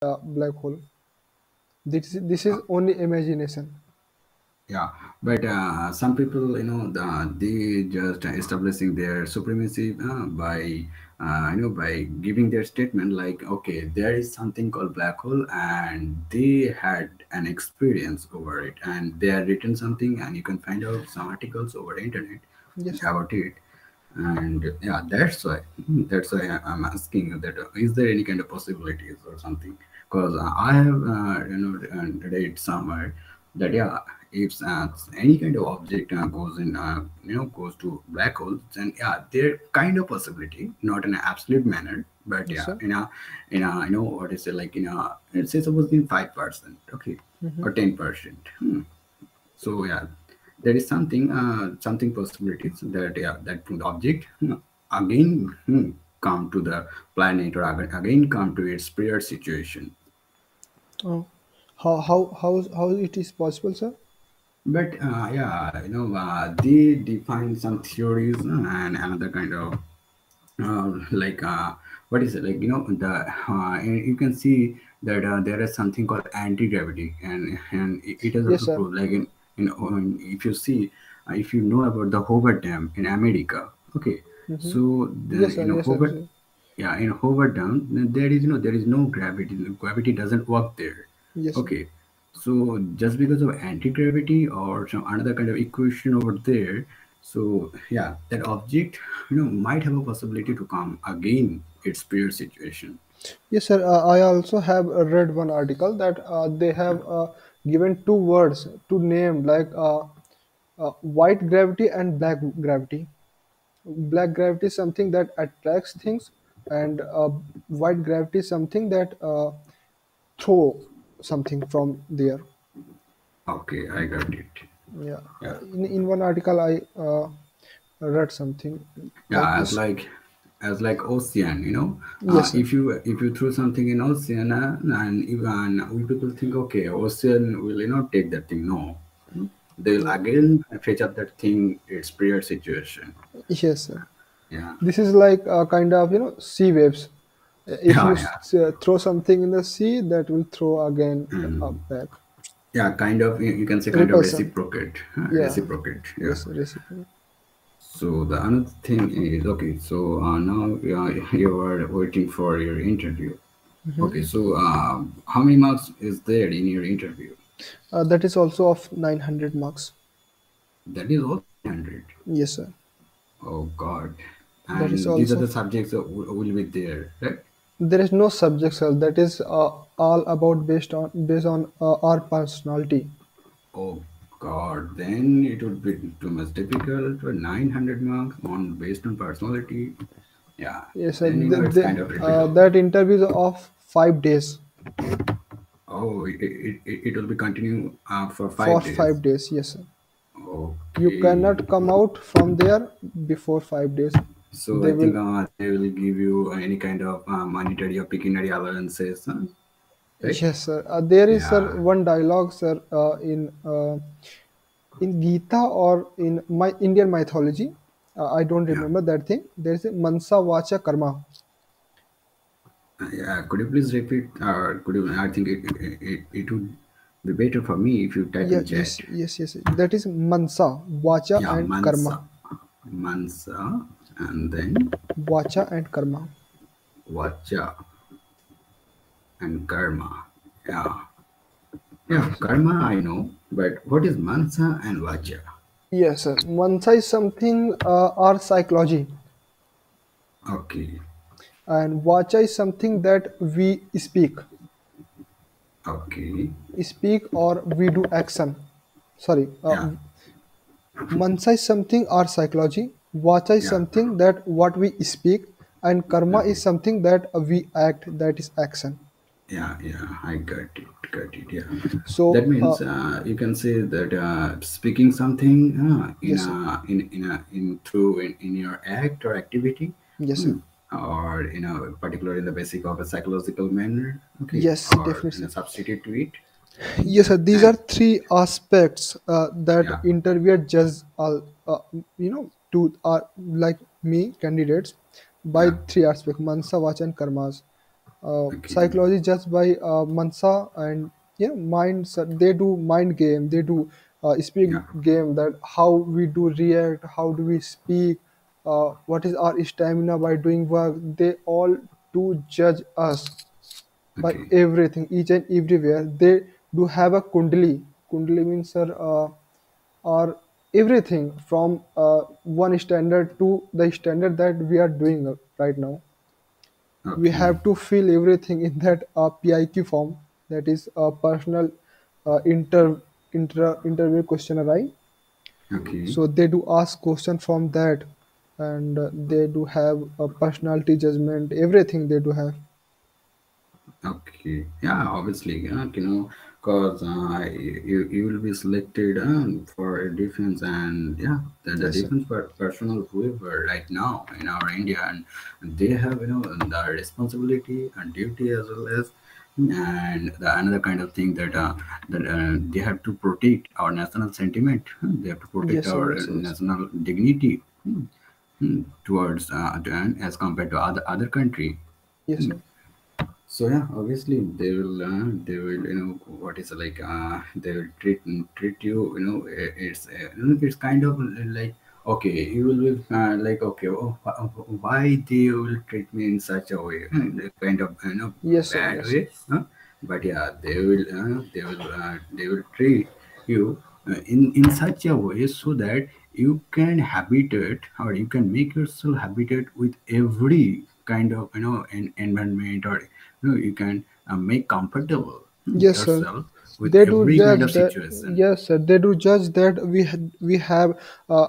black hole. This is only imagination. Yeah, but some people, they just establishing their supremacy by giving their statement like, okay, there is something called black hole, and they had an experience over it, and they had written something, and you can find out some articles over the internet Yes, sir. about it. And yeah, that's why I'm asking you that is there any kind of possibilities or something? Because I have read somewhere that yeah, if any kind of object goes in goes to black holes, then yeah, there kind of possibility, not in an absolute manner, but Yes, yeah, sir. in a what is it, like in a, let's say suppose in 5%, okay, Hmm. or 10%. So yeah, there is something possibilities that yeah, that object again come to the planet, or again come to its prior situation. Oh, how it is possible, sir? But yeah, they define some theories and another kind of like what is it, like the and you can see that there is something called anti-gravity, and it is Yes, also sir. proved, like if you see, if you know about the Hoover Dam in America, okay, Hmm. so the Yes, sir. Yes, sir. Hoover, yeah, in Hoover Dam there is there is no gravity. Gravity doesn't work there, Yes, sir. okay. So just because of anti-gravity or some another kind of equation over there, so yeah, that object might have a possibility to come again its prior situation. Yes, sir. I also have read one article that they have given two words to name, like white gravity and black gravity. Black gravity is something that attracts things, and white gravity is something that throw something from there. Okay, I got it. Yeah. Yeah, In one article, I read something like yeah, as this. like ocean, Yes, sir. if you throw something in ocean, and even we people think, okay, ocean will take that thing. No, they'll Yeah. again fetch up that thing its prior situation. Yes, sir. Yeah, This is like a kind of sea waves. If you yeah, yeah. throw something in the sea, that will throw again Mm. up back. Yeah, kind of, you can say kind of Repulsion. reciprocate, Yeah. reciprocate. Yeah. Yes, reciprocal. So the another thing is, okay. So now you are waiting for your interview. Okay. So how many marks is there in your interview? That is also of 900 marks. That is all 100. Yes, sir. Oh God. That is And these are also. the subjects that will be there, right? There is no subject, sir. That is all about based on our personality. Oh God. Then it would be too much difficult. For 900 marks on based on personality. Yeah. Yes, sir. Then it's kind of difficult. That interview is of 5 days. Oh, it will be continue for For 5 days. 5 days, yes, sir. You Okay. cannot come out from there before 5 days. So They I will. think they will give you any kind of monetary or pecuniary allowances, huh? Right? Yes, sir. There is, sir, Yeah. one dialogue, sir, in Gita or in my Indian mythology. I don't Yeah. remember that thing. There is a Mansa Vacha Karma. Yeah. Could you please repeat? Or could you? I think it would be better for me if you type Yeah, in yes, chat. yes, yes. That is Mansa, Vacha Yeah. and Karma. Mansa, and then Vacha and Karma. Vacha and Karma. Yeah. Yeah. Yes. Karma I know, but what is Mansa and Vacha? Yes, sir. Mansa is something our psychology, Okay. and Vacha is something that we Okay. speak or we do action. Sorry, Yeah. Mansa is something our psychology, Vacha is Yeah. something that what we speak, and Karma is Okay. something that we act, that is action. Yeah, yeah, I got it, got it. Yeah, that So, means you can say that speaking something yes, sir. in through in your act or activity, Yes, sir. hmm, or particular in the basic of a psychological manner, okay, Yes, or definitely, in a sir. substitute to it, Yes, sir. These and are three aspects that yeah, interviewer judge all, to like me candidates by yeah, three aspects: Mansa, Vacha, and Karmas. Okay. Psychology judged by Mansa and minds. They do mind game. They do speak Yeah. game. That how we do react, how do we speak, what is our stamina by doing work. They all do judge us by Okay. everything, each and everywhere. They do have a kundali. Kundali means sir, or everything from one standard to the standard that we are doing right now. We Okay. have to fill everything in that PIQ form, that is a personal interview questionnaire, right? Okay. So they do ask question from that, and they do have a personality judgment, everything they do have. Okay. Yeah, obviously, yeah, because you will be selected for a defense, and yeah, the Yes sir. defense personnel whoever right now in our India, and they have the responsibility and duty as well as, and another kind of thing that they have to protect our national sentiment. They have to protect Yes sir. our Yes yes. national dignity. Towards and as compared to other country. Yes sir. So yeah, obviously they will what is like they will treat you it's kind of like, okay, you will be like, okay, oh, why they will treat me in such a way, kind of Yes sir. bad Yes sir. way, but yeah, they will treat you in such a way so that you can habitat or you can make yourself habitat with every kind of environment, or you can make comfortable Yes sir. yourself with They do every kind judge of that. situation. Yes sir, they do judge that we have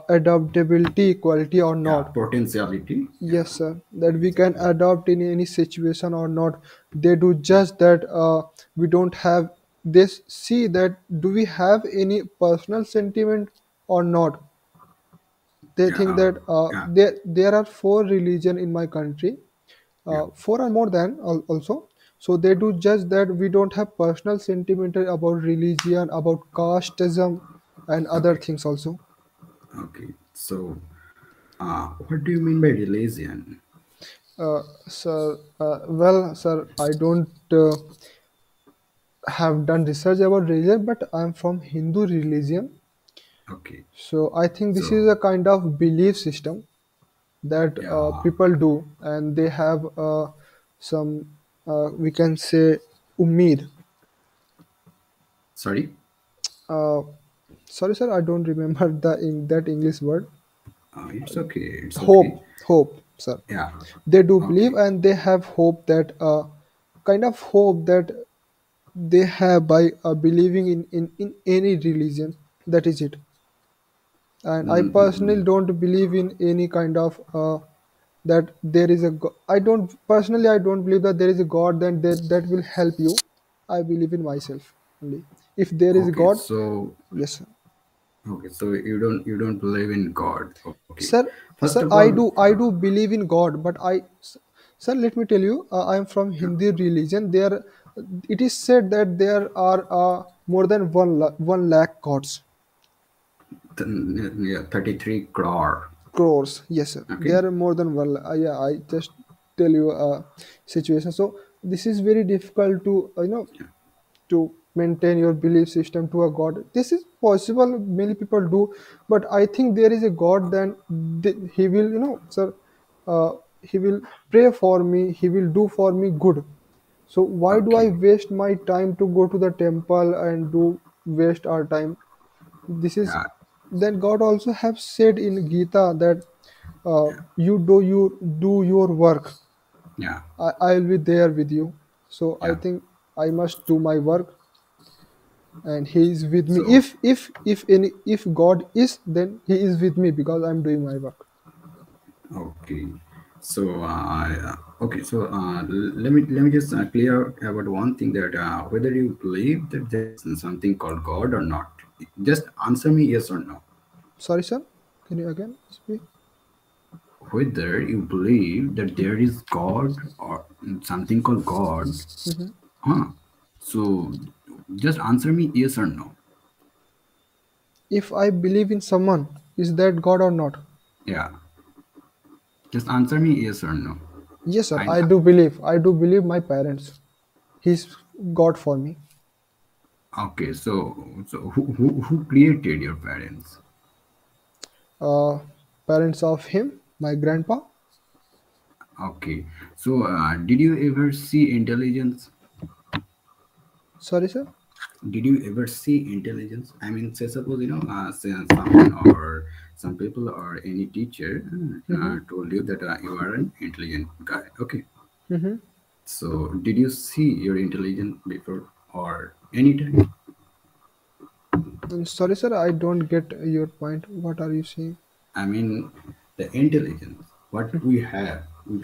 adaptability quality or Yeah, not. potentiality. Yes, Yeah. sir. That we can adopt in any situation or not. They do just that. We don't have this. See that do we have any personal sentiment or not? They Yeah. think that Yeah. there are four religion in my country. Yeah. Four or more than also. So they do judge that we don't have personal sentiment about religion, about casteism, and other Okay. things also. Okay. So what do you mean by religion? Sir, well, sir, I don't have done research about religion, but I'm from Hindu religion. Okay. So I think this is So a kind of belief system that yeah. people do, and they have some, we can say, umid. Sorry. Uh, Sorry, sir, I don't remember that English word. It's okay. It's okay. Hope, sir. Yeah. They do believe, Okay. and they have hope that kind of hope that they have by believing in any religion. That is it. And I personally Mm-hmm. don't believe in any kind of that there is a I don't personally, I don't believe that there is a god that will help you. I believe in myself only. If there is a Okay. god, So yes sir. okay. So you don't believe in God. Okay. sir First of Sir, all, I do believe in god, but sir, let me tell you, I am from yeah, Hindi religion. There it is said that there are more than 1 lakh gods. yeah, 33 crore. Crores, yes sir, Okay. there are more than one. Yeah, I just tell you a situation. So this is very difficult to to maintain your belief system to a god. This is possible, many people do, but I think there is a god, then he will, sir, uh, he will pray for me, he will do for me good. So why do I Okay. waste my time to go to the temple and do waste our time? This is, Yeah. then God also have said in Gita that you do your work. Yeah. I will be there with you. So I Yeah. think I must do my work, and He is with me. So If God is, then He is with me because I'm doing my work. okay. So okay. So let me just clear about one thing, that whether you believe that there is something called God or not. Just answer me yes or no. Sorry, sir. Can you again speak? Whether you believe that there is God or something called God. Huh? So just answer me yes or no. If I believe in someone, is that God or not? Yeah. Just answer me yes or no. Yes, sir. And I do believe. I do believe my parents. He's God for me. okay, so who created your parents? Uh, Parents of him, my grandpa. Okay, so did you ever see intelligence? Sorry, sir. Did you ever see intelligence? I mean, say suppose say someone or some people or any teacher Mm-hmm. told you that you are an intelligent guy. Okay, Mm-hmm. so did you see your intelligence before or anytime? Sorry, sir. I don't get your point. What are you saying? I mean, the intelligence, what we people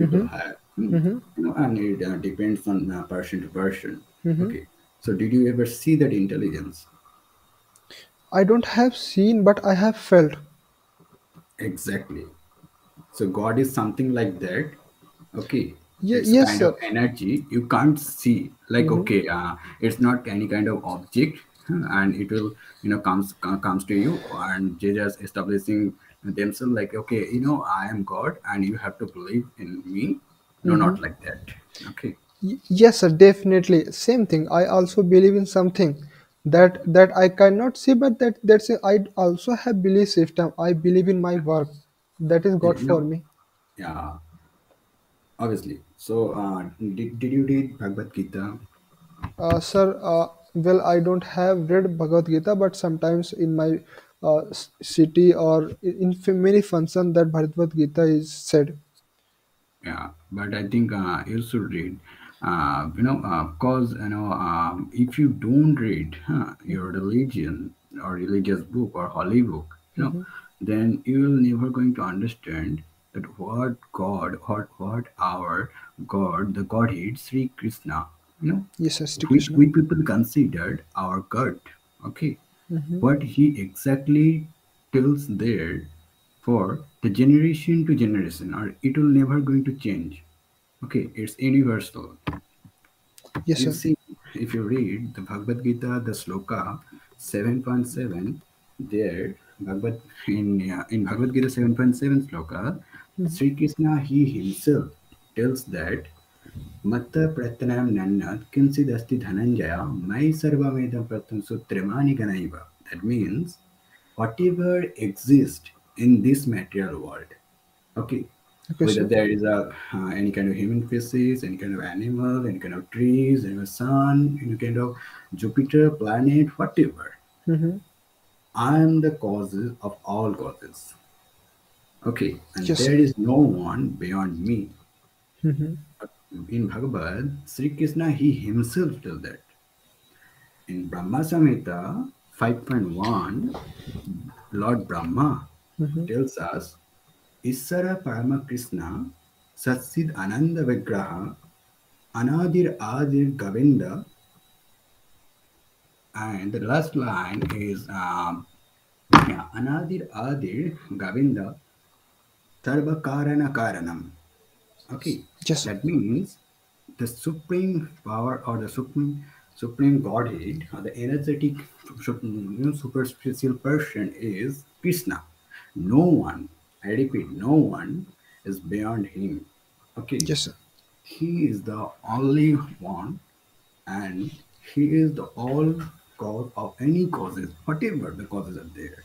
Mm-hmm. have, Mm-hmm. and it depends on person to person. Mm-hmm. Okay, so did you ever see that intelligence? I don't have seen, but I have felt. Exactly. So God is something like that. Okay, it's Yes, kind of sir. energy you can't see. Like Mm-hmm. okay, it's not any kind of object, and it will comes to you, and they just establishing themselves like okay, I am God, and you have to believe in me. No, Mm-hmm. not like that. Okay, Yes, sir. Definitely. Same thing. I also believe in something that I cannot see, but I also have belief system. I believe in my work. That is yeah, God for me. yeah, obviously. So, did you read Bhagavad Gita? Sir, well, I don't have read Bhagavad Gita, but sometimes in my city or in many function that Bhagavad Gita is said. Yeah, but I think you should read. Cause if you don't read your religion or religious book or holy book, Hmm. then you will never going to understand that what God or what our God, the Godhead, Sri Krishna, you know, Yes, sir, Shri Krishna. we people considered our God. Okay, Hmm. what he exactly tells there for the generation to generation or it will never going to change. Okay, it's universal. Yes, You sir. see, if you read the Bhagavad Gita, the sloka 7.7, there in Bhagavad Gita 7.7 sloka, Sri Krishna he himself tells that Matta Pratanam Nannat Kinsidasti Dhananjaya Mai Sarvamedam Pratam Sutramani Ganaiva. That means whatever exists in this material world, okay, Okay, whether sir. there is any kind of human species, any kind of animal, any kind of trees, any kind of sun, any kind of Jupiter, planet, whatever, Hmm. I am the causes of all causes. Okay, and Yes, there sir. is no one beyond me. Hmm. In Bhagavad, Sri Krishna, he himself tells that. In Brahma Samhita 5.1, Lord Brahma Hmm. tells us, Isara Parama Krishna Satsid Ananda Vigraha Anadir Adir Govinda, and the last line is yeah, Anadir Adir Govinda Sarva Karana Karanam. Okay, Yes, sir. that means the supreme power or the supreme godhead or the energetic super special person is Krishna. No one, I repeat, no one is beyond him. Okay, Yes, sir. he is the only one, and he is the all cause of any causes, whatever the causes are there.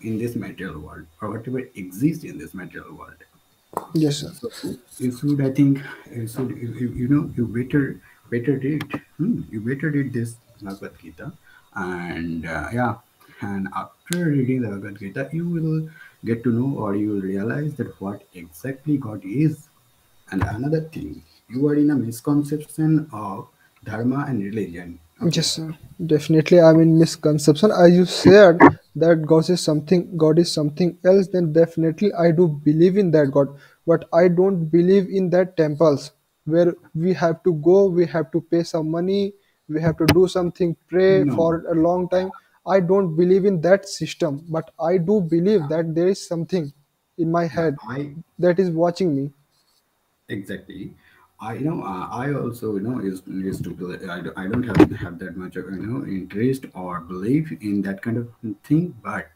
In this material world or whatever exists in this material world. Yes, sir. So you should, I think, you better read. You better read this Bhagavad Gita, and yeah, and after reading the Bhagavad Gita, you will get to know or you will realize that what exactly God is. And another thing, you are in a misconception of dharma and religion. Yes, Okay, sir. Definitely, I'm in misconception. As you said that God is something else, then definitely I do believe in that God. But I don't believe in that temples where we have to go, we have to pay some money, we have to do something, pray no, for a long time. I don't believe in that system, but I do believe that there is something in my yeah, head I that is watching me. exactly. I also used to I don't have that much of interest or belief in that kind of thing, but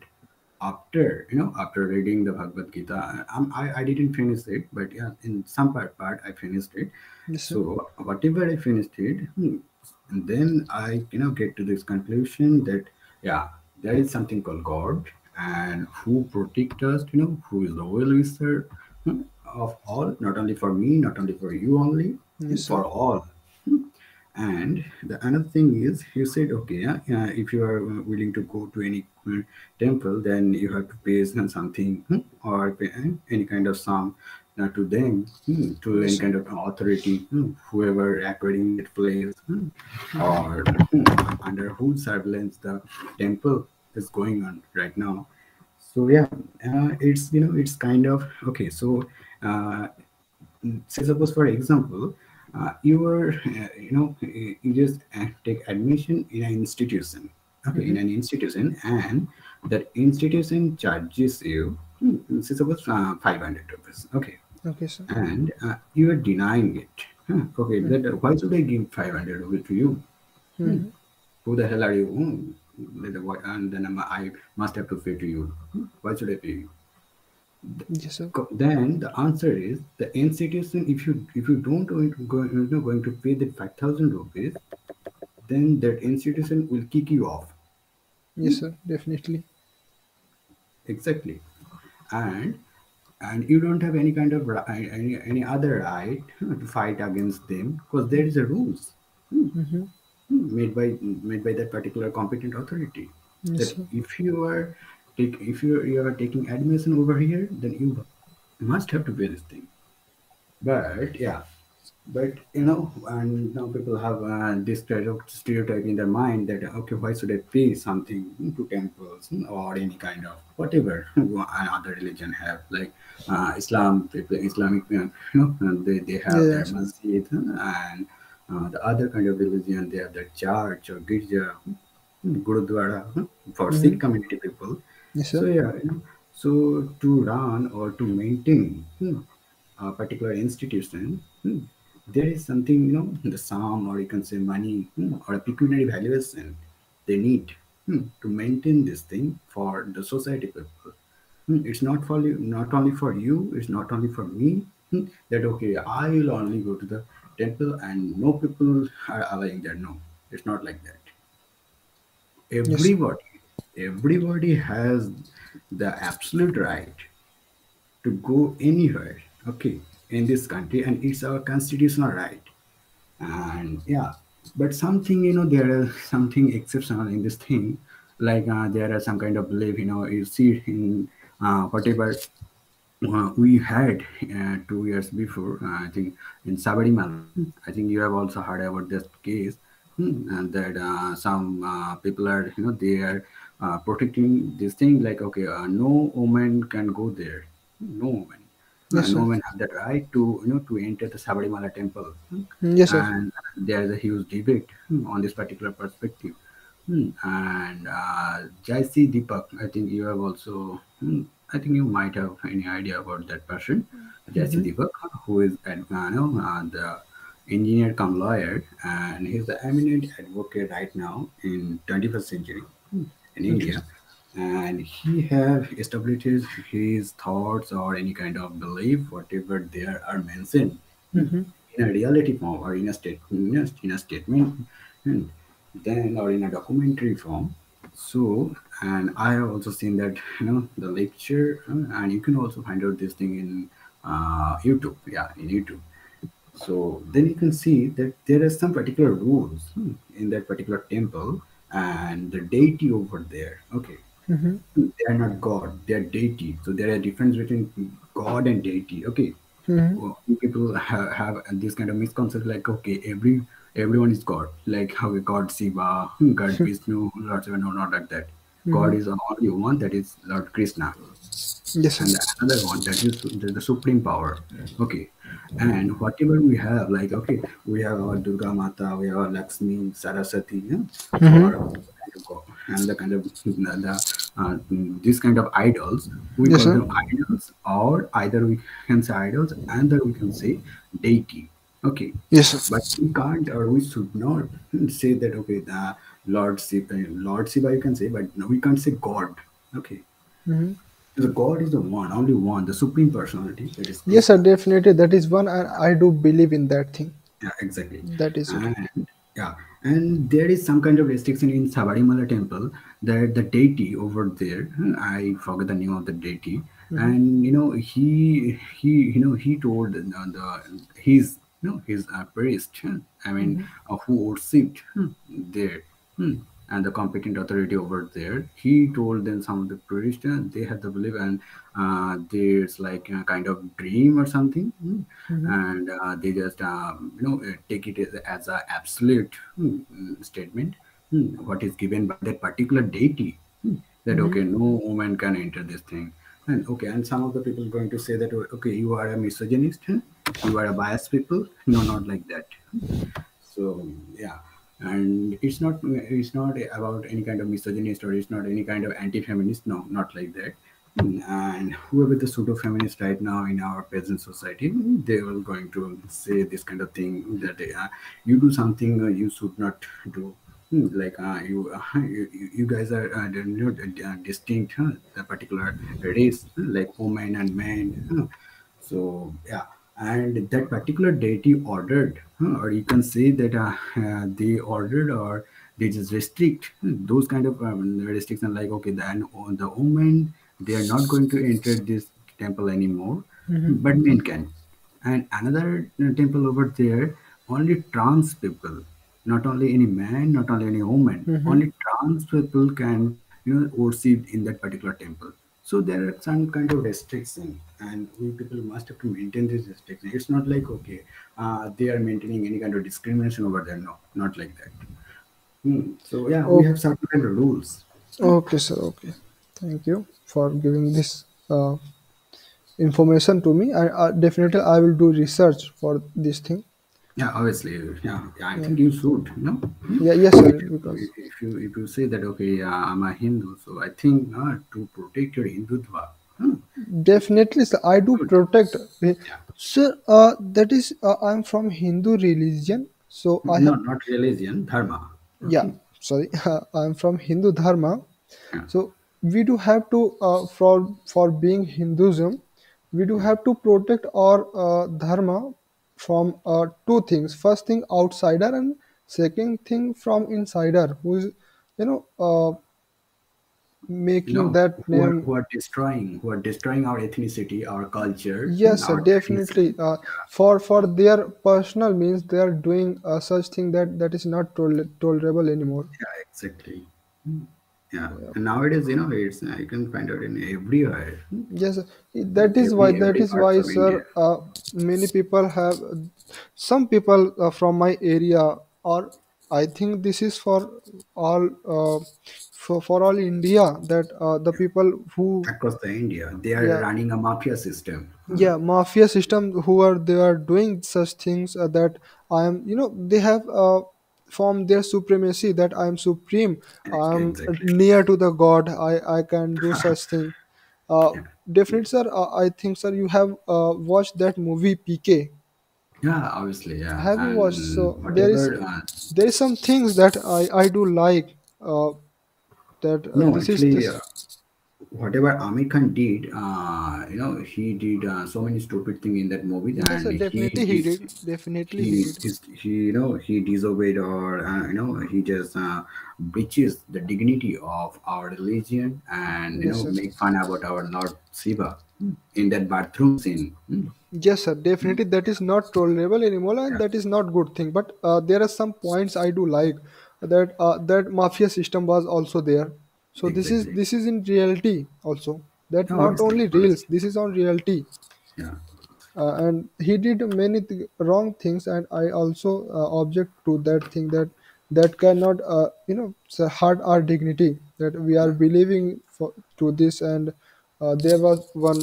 after reading the Bhagavad Gita, I didn't finish it, but yeah, in some part I finished it. Yes, sir. So whatever I finished it, and then I get to this conclusion that yeah, there is something called God, and who protect us, who is the well wisher of all, not only for me, not only for you only, Yes, sir. for all. And the another thing is, you said, okay, if you are willing to go to any temple, then you have to pay something, or pay any kind of sum to them, to Yes, any sir. kind of authority, whoever acquiring that place, or under whose surveillance the temple is going on right now. So yeah, it's kind of okay. So uh, say suppose for example, you are you just take admission in an institution, okay, in Mm-hmm. an institution, and that institution charges you, say suppose 500 rupees, okay, Okay, sir. and you are denying it. Okay, Mm-hmm. that why should I give 500 rupees to you? Hmm, Mm-hmm. who the hell are you? And then I must have to pay to you. Why should I pay you? Yes, sir. Then the answer is the institution. If you don't going to pay the 5,000 rupees, then that institution will kick you off. Yes, sir. Definitely. Exactly, and you don't have any kind of any other right to fight against them, because there is a rules Mm-hmm. made by that particular competent authority, Yes, that sir. if you are taking admission over here, then you must have to pay this thing. But yeah, but and now people have this kind of stereotype in their mind that okay, why should I pay something to temples, or any kind of whatever other religion have, like Islam, people, Islamic, they Yeah, have their yes, sir. masjid, and the other kind of religion, they have their church or girja, gurudwara, for Mm-hmm. Sikh community people. Yes, So sir. yeah, so to run or to maintain a particular institution, there is something, the sum, or you can say money, or a pecuniary valuation they need to maintain this thing for the society people. It's not for you, not only for you, it's not only for me. That okay, I will only go to the temple and no people are allowing that. No, it's not like that. Yes, sir. Everybody has the absolute right to go anywhere, okay, in this country, and it's our constitutional right. And yeah, but something, there is something exceptional in this thing, like there are some kind of belief, you see in whatever we had 2 years before, I think in Sabarimala. I think you have also heard about this case, and that some people are, they are protecting this thing, like, okay, no woman can go there, no woman. Yes, No sir. woman have that right to enter the Sabarimala temple, Yes, sir. and there is a huge debate on this particular perspective. And Jaisi Deepak, I think you have also, I think you might have any idea about that person, Jaisi Mm-hmm. Deepak, who is the engineer come lawyer, and he's the eminent advocate right now in 21st century in Okay. India. And he have established his thoughts or any kind of belief, whatever there are mentioned, Mm-hmm. in a reality form, or in a statement, and then, or in a documentary form. So, and I have also seen that, the lecture, and you can also find out this thing in YouTube, yeah, in YouTube. So then you can see that there are some particular rules in that particular temple, and the deity over there, okay, Mm-hmm. they are not God, they are deity. So there are difference between God and deity, okay. Mm-hmm. People have this kind of misconception, like, okay, everyone is God, like how God Shiva, God Vishnu, Lord Shiva. No, not like that. God Mm-hmm. is only one, that is Lord Krishna, Yes, and sir. another one, that is the supreme power, okay. And whatever we have, like, okay, we have our Durga Mata, we have our Lakshmi, Saraswati, for Mm-hmm. and the kind of this kind of idols, we Yes, call sir. them idols, or either we can say idols, and then we can say deity, okay. Yes, But sir. we can't, or we should not say that, okay, the Lord Shiva, you can say, but no, we can't say God, okay. Hmm. The God is the one, only one, the supreme personality, that is Yes, sir, Krishna. definitely that is one, and I do believe in that thing. Yeah, exactly. That is it. And yeah, and there is some kind of restriction in Sabarimala temple that the deity over there, I forget the name of the deity, Hmm. and he told his his priest, I mean, Hmm. who worshipped there. And the competent authority over there, he told them, some of the priests, they had the belief, and there's like a kind of dream or something. Hmm. And they just take it as a absolute statement, what is given by that particular deity, that Hmm. okay, no woman can enter this thing. And okay, and some of the people going to say that okay, you are a misogynist, you are a biased people. No, not like that. So yeah, and it's not about any kind of misogynist, or it's not any kind of anti-feminist. No, not like that. And whoever the pseudo feminist right now in our present society, they are going to say this kind of thing, that you do something you should not do. Like you guys are distinct, the particular race, like women and men. So yeah, and that particular deity ordered, or you can say that they ordered, or they just restrict those kind of restriction, like okay, then the women, they are not going to enter this temple anymore, Hmm. but men can. And another temple over there, only trans people, not only any man, not only any woman, Hmm. only trans people can worship in that particular temple. So there are some kind of restriction, and we people must have to maintain this restriction. It's not like okay, they are maintaining any kind of discrimination over there. No, not like that. So yeah, we Oh, have certain kind of rules. okay, sir. Okay, thank you for giving this information to me. I definitely I will do research for this thing. Yeah, obviously. Yeah, yeah, I Yeah, think you should. yeah, yes, sir. Because If you say that okay, I'm a Hindu, so I think to protect your Hindutva, definitely, sir, I do good. protect. Yeah, Sir, that is, I'm from Hindu religion, so I no, have, not religion, dharma. yeah, Okay. sorry, I'm from Hindu Dharma. Yeah. So we do have to, for being Hinduism, we do have to protect our dharma from two things. First thing, outsider, and second thing from insider, who is, you know, You making know, that name. who are destroying our ethnicity, our culture, Yes, sir, our definitely. tradition. For their personal means, they are doing such thing that is not tolerable anymore. Yeah, exactly. Yeah, and nowadays, it's you can find out in everywhere, Yes, in every that is parts why, of India. sir. Many people have, some people from my area, or I think this is for all, for all India, that the people who, Across the India, they are yeah, running a mafia system. yeah, mafia system, who are, they are doing such things, that I am, they have formed their supremacy, that I am supreme, I am Exactly. near to the god, I can do such thing. uh, Yeah, Definitely, sir. I think, sir, you have watched that movie PK. yeah, obviously, yeah, Have you watched? and So whatever. there is some things that I do like, that No, this is actually, this. whatever Amir Khan did, he did so many stupid things in that movie, Yes, and sir, definitely he did, definitely he did. he disobeyed, or he just breaches the dignity of our religion, and Yes, sir. make fun about our Lord Shiva in that bathroom scene. Yes, sir, definitely that is not tolerable anymore, and Yeah, that is not good thing. But there are some points I do like, that that mafia system was also there. So exactly. this is in reality also, that Yeah, not obviously, only reels. obviously. This is on reality. Yeah, And he did many wrong things, and I also object to that thing, that cannot, hurt our dignity, that we are yeah, believing to this. And there was one,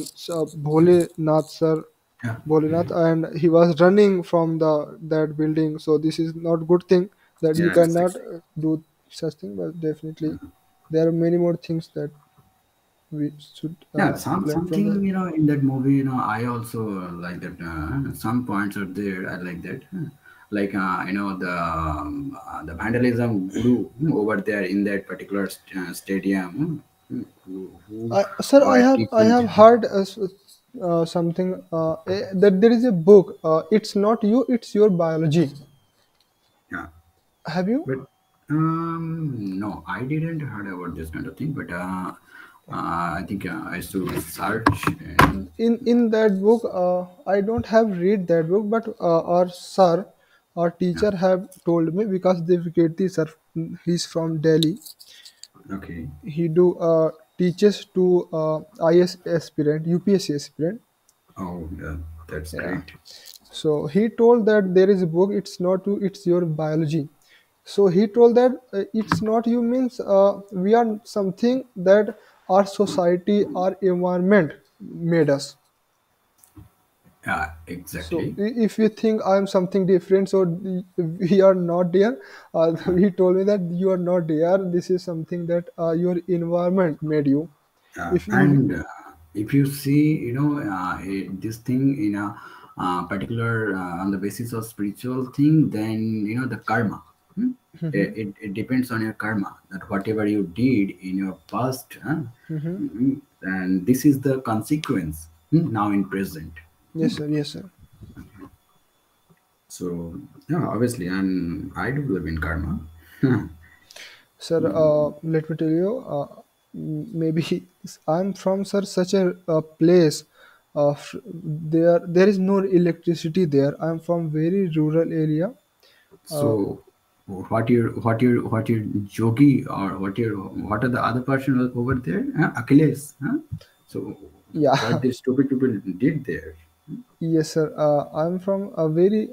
Bholenath, sir, yeah, Bholenath, and he was running from the that building. So this is not good thing, that you yeah, cannot exactly. do such thing. But definitely there are many more things that we should Yeah, learn from that. something in that movie, I also like that. Some points are there. I like that. Like the vandalism grew over there in that particular stadium. Who Sir, I teaches have you? heard something that there is a book. It's not you, it's your biology. Yeah, Have you? but no, I didn't heard about this kind of thing. But I think I should search. In that book, I don't have read that book, but our sir, our Yeah, teacher have told me because the Vikirti sir, he's from Delhi. okay. He do teaches to IS aspirant, UPSC aspirant. Oh, yeah, that's Yeah. great. So he told that there is a book. It's not you. It's your biology. So he told that it's not you means we are something that our society, our environment made us. Yeah, So exactly. if you think I'm something different, so we are not there. He told me that you are not there. This is something that your environment made you. If And if you see, this thing in a particular on the basis of spiritual thing, then the karma. hmm? It depends on your karma, that whatever you did in your past, and this is the consequence now in present. yes sir, yes sir. So yeah, obviously, and I do believe in karma. Sir, let me tell you, maybe I'm from sir such a place. There is no electricity there. I'm from very rural area. Uh, So what your Jogi, or what are the other person over there? Achilles. Huh? So what yeah, these stupid people did there? yes sir. I'm from a very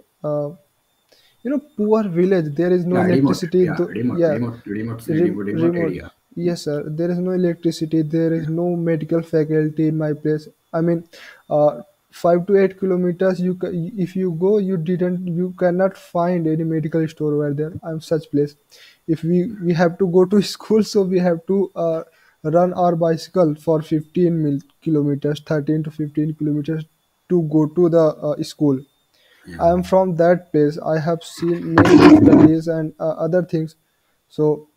poor village. There is no Yeah, remote. electricity. Yeah, remote, Yeah, remote, remote, remote remote. area. Yes sir, there is no electricity, there is Yeah, no medical faculty in my place. I mean, uh, 5 to 8 kilometers, if you go, you cannot find any medical store over there. I'm such place. If we have to go to school, so we have to run our bicycle for 15 kilometers, 13 to 15 kilometers to go to the school. yeah. I am from that place. I have seen many difficulties and other things. So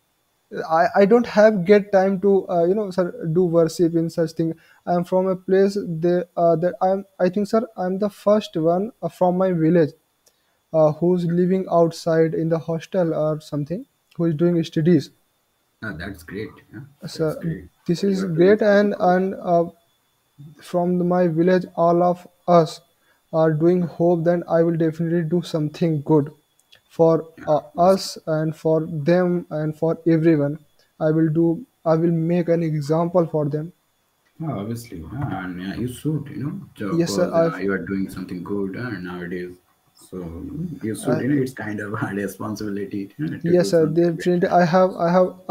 I don't have get time to sir, do worship in such thing. I'm from a place that I think sir, I'm the first one from my village who's living outside in the hostel or something, who is doing studies. That's great. Yeah, that's So great. this You is are doing great, something and good. from my village, all of us are doing hope. Then I will definitely do something good for Yeah, obviously. us and for them and for everyone. I will make an example for them. Yeah, obviously. Yeah, and yeah, you should, Yes sir, because you are doing something good nowadays. So you should, I it's kind of a responsibility, to yes do sir, something definitely. better. I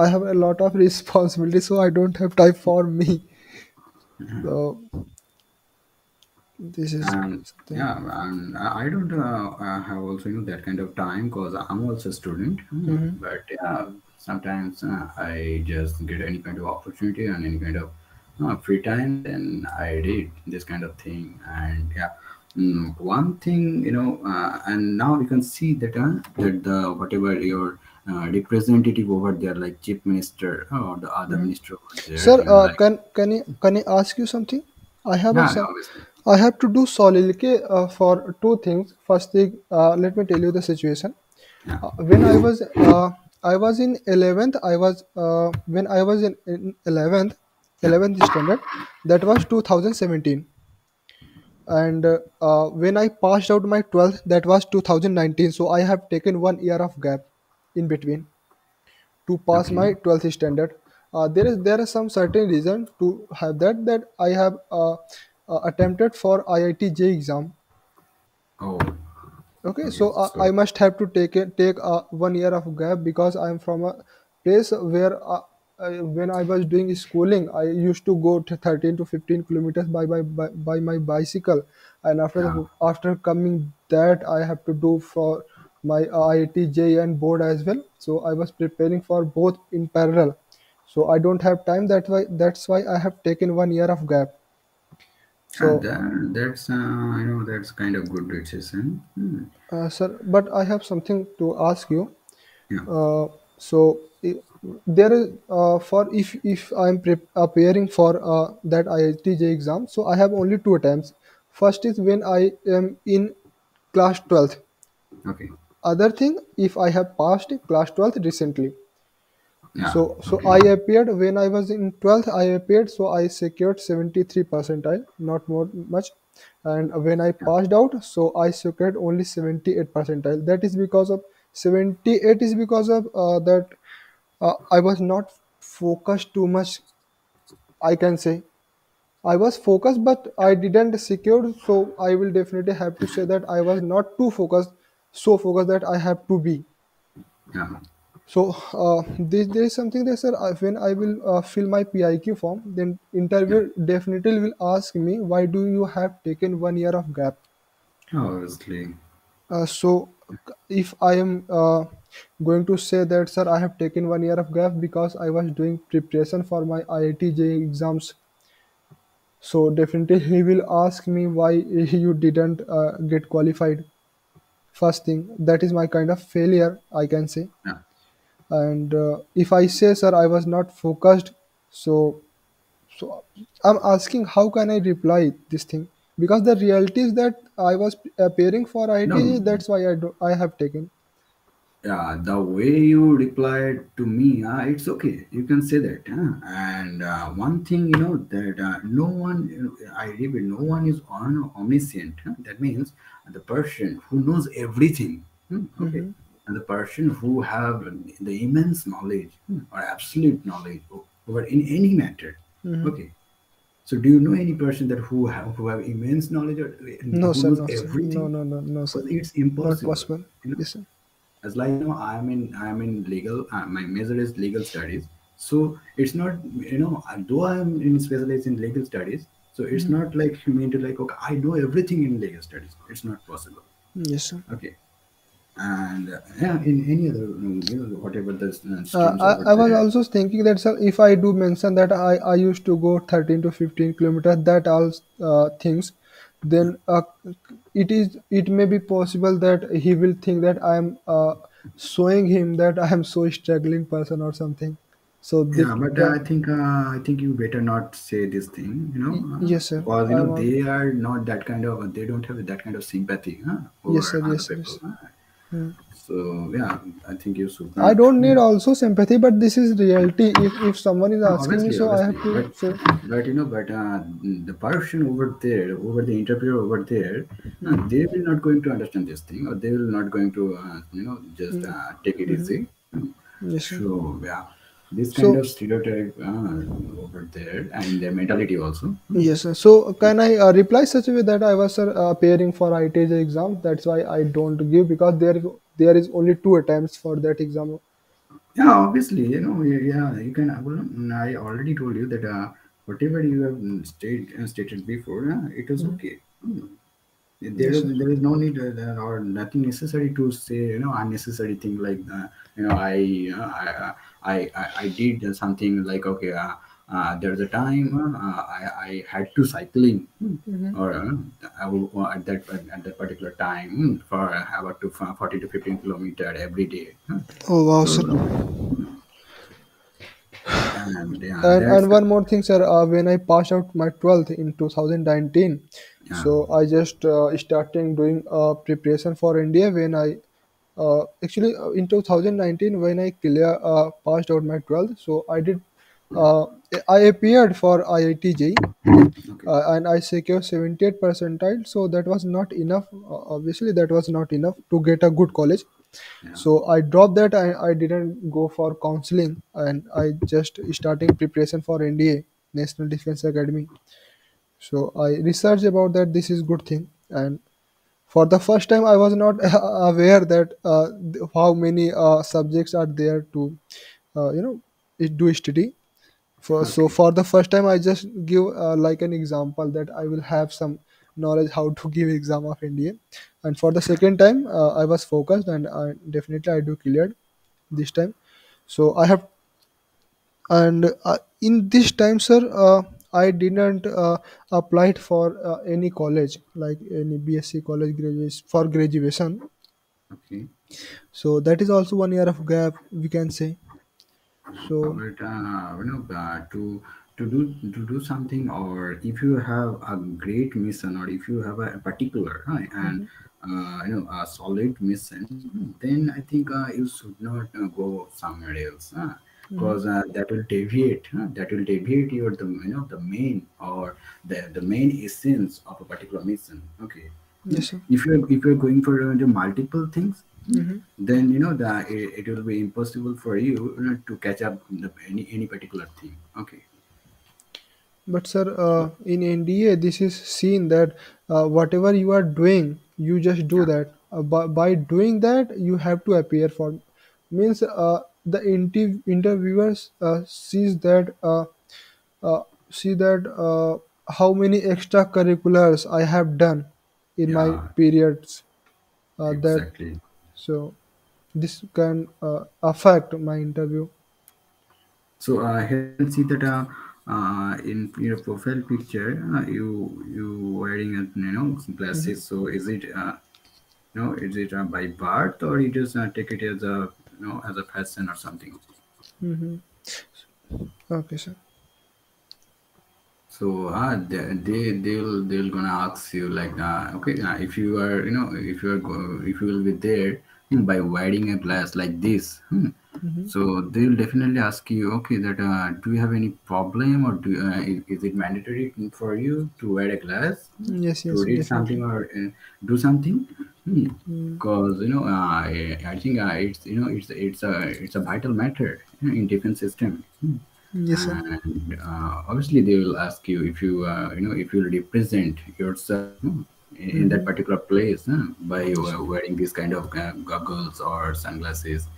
have a lot of responsibility, so I don't have time for me. So this is And something. yeah, and I don't have also that kind of time, because I'm also a student. Hmm. But yeah, sometimes I just get any kind of opportunity and any kind of free time, then I read this kind of thing. And yeah, one thing, and now you can see that that the whatever your representative over there, like chief minister or the other Hmm. minister over there, Sir, like, can I ask you something? I have a yeah, some. obviously, I have to do soliloquy for two things. First thing, let me tell you the situation. yeah, When I was in 11th. I was when I was in yeah. 11th standard. That was 2017. And when I passed out my 12th, that was 2019. So I have taken 1 year of gap in between to pass Okay. my 12th standard. There is some certain reason to have that I have attempted for IIT J exam. Oh, Okay, okay. so I So, must have to take 1 year of gap because I'm from a place where when I was doing schooling, I used to go to 13 to 15 kilometers by my bicycle, and yeah, after coming that I have to do for my IIT JEE and board as well. So I was preparing for both in parallel. So I don't have time. That's why I have taken 1 year of gap. and So that's that's kind of good decision. sir, but I have something to ask you. Yeah, So there is for if I'm preparing for that IITJ exam, so I have only two attempts. First is when I am in class 12th. Okay. Other thing, if I have passed class 12th recently. Yeah. So Okay. I appeared when I was in 12th. I appeared, so I secured 73 percentile, not more much. And when I Yeah. passed out, so I secured only 78 percentile. That is because of 78 is because of that I was not focused too much. I can say I was focused, but I didn't secure. So I will definitely have to say that I was not too focused, so focused that I have to be. Yeah. So there is something that, sir, when I will fill my PIQ form, then Yeah. interviewer definitely will ask me why do you have taken 1 year of gap. Obviously. So if I am going to say that, sir, I have taken 1 year of gap because I was doing preparation for my IIT JEE exams. So definitely he will ask me why you didn't get qualified. First thing, that is my kind of failure, I can say. Yeah. And if I say, sir, I was not focused, so so I'm asking how can I reply this thing, because the reality is that I was appearing for No. IIT, that's why I have taken. Yeah, the way you replied to me, it's okay. You can say that. And one thing, that no one, I repeat, no one is omniscient. That means the person who knows everything. Okay. Hmm. And the person who have the immense knowledge or absolute knowledge over in any matter. Hmm. Okay. So do you know any person that who have immense knowledge or No who sir, knows no sir, no, everything? no, no, no sir, Because it's not impossible. possible. You know Yes sir. as like I'm in legal, my major is legal studies. So it's not, though I'm in specialized in legal studies, so it's Hmm. not like you mean to like, okay, I know everything in legal studies. It's not possible. Yes sir. Okay. And yeah, in any other, whatever the streams over I was there. also thinking that, sir, if I do mention that I used to go 13 to 15 kilometers, that all things, then it may be possible that he will think that I am showing him that I am so struggling person or something. So Yeah, but that I think you better not say this thing, yes sir, because I'm on. they are not that kind of, they don't have that kind of sympathy Yes over sir, other yes sir, people. yes. Hmm. So yeah, I think you should I not. don't need also sympathy, but this is reality. If someone is asking me, Obviously, so I obviously, have to say. but the person over there, over the interviewer over there, Hmm. they will not going to understand this thing, or they will not going to, just Hmm. take it Hmm. easy. Yes sir. So yeah, this kind So of stereotype over there, and in their mentality also. yes, sir. So can I reply such a way that I was, sir, appearing for ITJ exam? That's why I don't give, because there is only two attempts for that exam. Yeah, obviously, yeah, you can. Well, I already told you that whatever you have stated before, it was Mhm. okay. There Yes, is sir. there is no need or nothing necessary to say, unnecessary thing like, I did something like, okay, there's a time I had to cycling, Hmm. or at that particular time, for about to 40 to 15 kilometer every day. Oh wow, So sir. and yeah, And that's one more thing, sir. When I passed out my 12th in 2019, yeah. so I just started doing preparation for India. When I actually in 2019, when I passed out my 12th, so I did. Uh, I appeared for IITJ, Okay. and I secured 78 percentile. So that was not enough. Obviously, that was not enough to get a good college. Yeah. So I dropped that. I didn't go for counseling, and I just starting preparation for NDA, National Defense Academy. So I researched about that. This is good thing, and for the first time I was not aware that how many subjects are there to do study. So Okay. for the first time, I just give like an example that I will have some knowledge how to give exam of India, and for the second time, I was focused, and definitely I do cleared this time. So I have, and in this time, sir, I didn't applied for any college like any BSc college graduation for graduation. Okay. So that is also 1 year of gap, we can say. Yeah, So. but to do something, or if you have a great mission, or if you have a particular and Mhm, a solid mission, then I think you should not go somewhere else, mhm. because that will deviate your the main, or the main essence of a particular mission. Okay. Yes, sir. If you're going for the multiple things, Mhm. then it will be impossible for you, to catch up any particular thing. Okay. But sir, So in India, this is seen that whatever you are doing, you just do yeah, that. By doing that, you have to appear for. Means the interviewers uh, see that how many extracurriculars I have done in my yeah, periods. That exactly. so this can affect my interview. So here I can see that in your profile picture, you wearing some Hmm. glasses. So is it is it by birth, or you just take it as a as a fashion or something? Hmm. Okay, sir. So they'll gonna ask you like, okay, if you are if you will be there, by wearing a glass like this, Hmm. so they'll definitely ask you, okay, that do you have any problem, or is it mandatory for you to wear a glass, Yes, to yes, read something, definitely. or do something? Mm. Because I think it's a vital matter in defense system. Yes, sir. And obviously they will ask you if you if you represent yourself in that Hmm. particular place, by Yes. wearing this kind of goggles or sunglasses,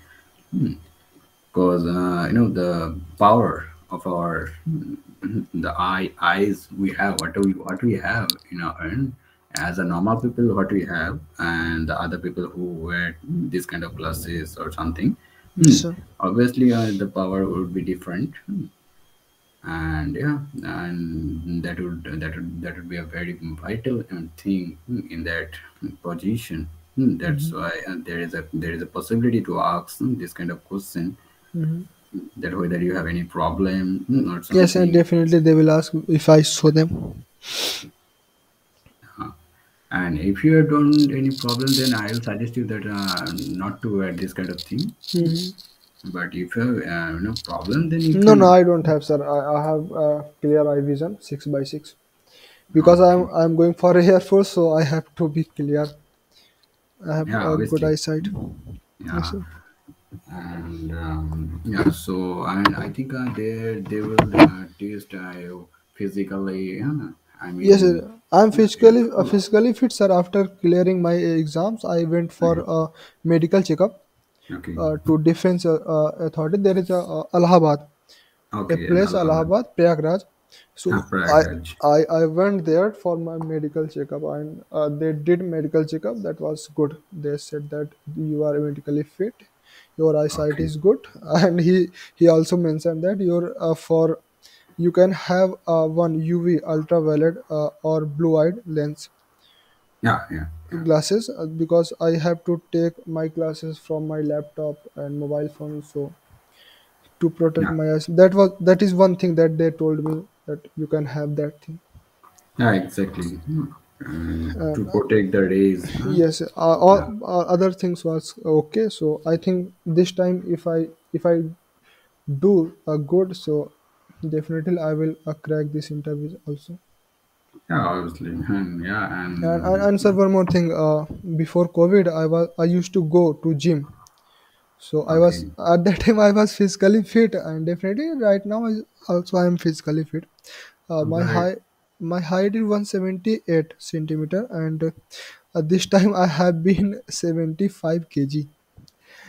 because the power of our the eyes we have, what we have in our own, as a normal people, what we have, and the other people who wear this kind of glasses or something, Yes, sir. obviously the power would be different. And yeah, and that would be a very vital thing in that position. That's Hmm. why there is a possibility to ask this kind of question, Hmm. that whether you have any problem, or Yes, and something. definitely they will ask if I saw them. And if you don't any problem, then I'll suggest you that not to wear this kind of thing. Hmm. But if you have no problem, then you No, no, can. I don't have, sir. I have clear eye vision, 6 by 6, because Okay. I'm going for a Air Force, so I have to be clear. I have Yeah, a good obviously. eyesight. Yes, Yeah. sir. And yeah, so I think they will test you physically, I Yes, mean, sir. I'm in school. physically fit, sir. After clearing my exams, I went for Okay. a medical checkup Okay. to Defense Authority. There is a Allahabad, a Okay, and place Allahabad. Allahabad, Prayagraj. So Prayagraj. I went there for my medical checkup, and they did medical checkup. That was good. They said that you are medically fit, your eyesight Okay. is good, and he also mentioned that for you can have one UV ultraviolet or blue-eyed lens Yeah, yeah, yeah, glasses, because I have to take my classes from my laptop and mobile phone, so to protect yeah, my eyes. That is one thing that they told me that you can have that thing. yeah, exactly. To And protect the rays, yes, yeah, all other things was okay. So I think this time if I do a good, so definitely I will crack this interview also. yeah, obviously, and yeah, And sir, one more thing. Before COVID, I used to go to gym. So I was okay, at that time I was physically fit, and definitely right now I am physically fit. Uh, my but height my height is 178 centimeter, and this time I have been 75 kg.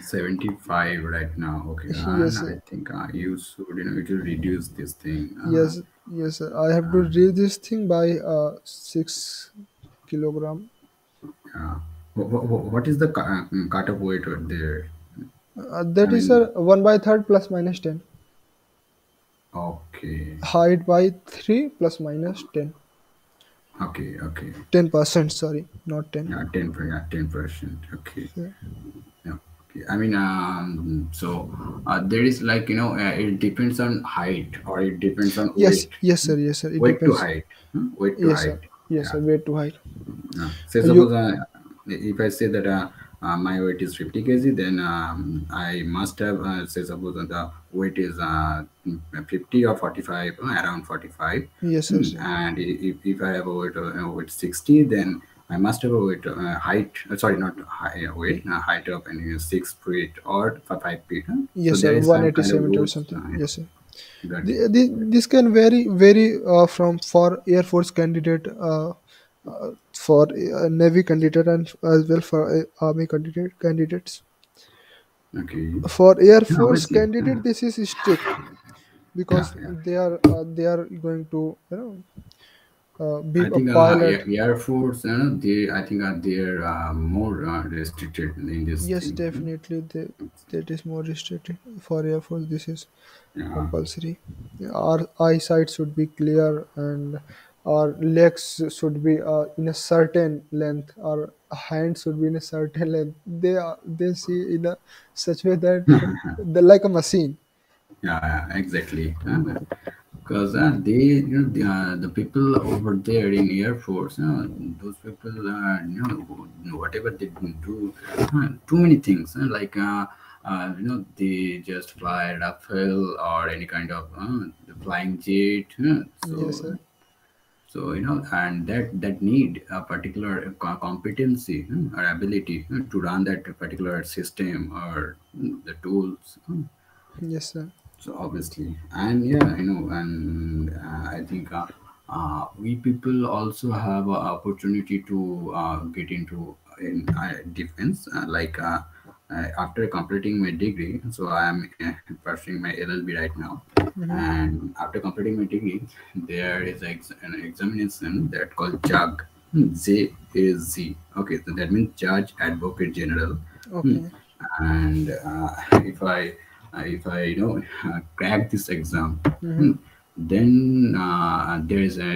75 right now. Okay, and Yes, I think you should, it will reduce this thing. yes, yes, sir. I have to reach this thing by 6 kilogram. Yeah. What is the cut-off weight right there? I That is mean, 1/3 plus minus 10. okay, Height by 3 plus minus 10. okay, okay. 10%, sorry, not 10. Yeah, 10%. Yeah, 10%. Okay, Yeah. I mean, so there is like, it depends on height or it depends on Yes, weight. yes, sir. Yes, sir. It Weight to depends. height. Weight to Yes, sir. height. Yes, Yeah. sir. Way too high. Say suppose You. if I say that my weight is 50 kg, then I must have, say suppose that the weight is 50 or 45, around 45. Yes, sir. Sir. And if I have a weight 60, then I must have a weight height. Sorry, not high, weight, height of 6 feet or 5 feet. So Yes, there sir. is One some eighty kind of centimeter or rules something. Yes, sir. that. This can vary from for Air Force candidate, for Navy candidate, and as well for Army candidates. Okay. For Air Yeah, Force obviously. candidate, this is strict Yeah, because yeah. they are going to be I a think pilot. Air Force, they I think they're more restricted in this Yes, thing. definitely. That is more restricted for Air Force. This is Yeah. compulsory. Our eyesight should be clear, and our legs should be in a certain length. Our hands should be in a certain length. They see in a such way that they're like a machine. Yeah, yeah, exactly. Because the people over there in Air Force, those people, whatever they do, too many things. They just fly Rafale or any kind of the flying jet. Yes, So sir. and that need a particular competency or ability to run that particular system or the tools. Yes, sir. So obviously, and yeah, and I think we people also have an opportunity to get into in defense. After completing my degree, so I am pursuing my LLB right now. Mm-hmm. And after completing my degree, there is an examination that called JAG. J is Z. Okay, so that means Judge Advocate General. Hmm. Okay. And if I crack this exam, Mm-hmm. then there is a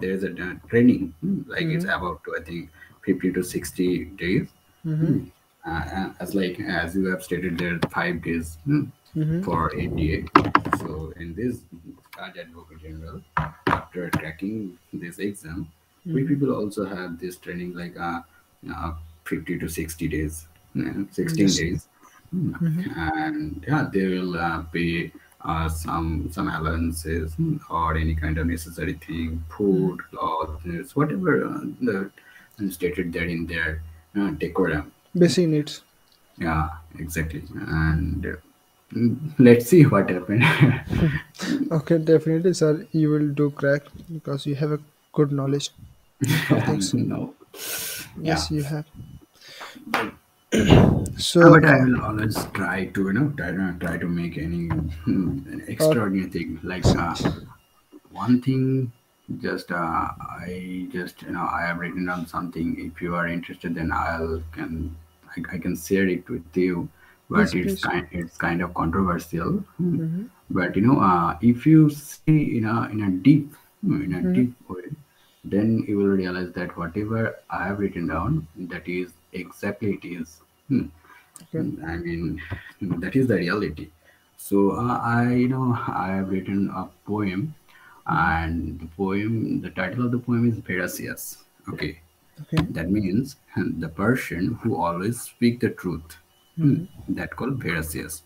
there is a training, like it's Mm-hmm. about I think 50 to 60 days. Mm-hmm. Hmm. As you have stated, there are 5 days Mm-hmm. for ADA. So in this Judge Advocate General, after cracking this exam, we Mm-hmm. people also have this training like uh, 50 to 60 days, 16 Yes. days. Mm-hmm. And yeah, they will pay some allowances or any kind of necessary thing, Mm-hmm. food, clothes, whatever stated there in their decorum. Basic needs. Yeah, exactly. And let's see what happened. Okay, definitely, sir. You will do crack because you have a good knowledge of things. No. Yeah. Yes, you have. But So, but I will always try to try to make any uh, extraordinary thing like one thing. Just I just I have written down something. If you are interested, then I can share it with you. But please, please. it's kind of controversial. Mm-hmm. But if you see in a Mm-hmm. deep way, then you will realize that whatever I have written down, that is exactly it is. Okay. I mean, that is the reality. So I have written a poem, Mm-hmm. and the title of the poem is Veracious. Okay, Okay. that means the person who always speak the truth. Mm-hmm. That called Veracious.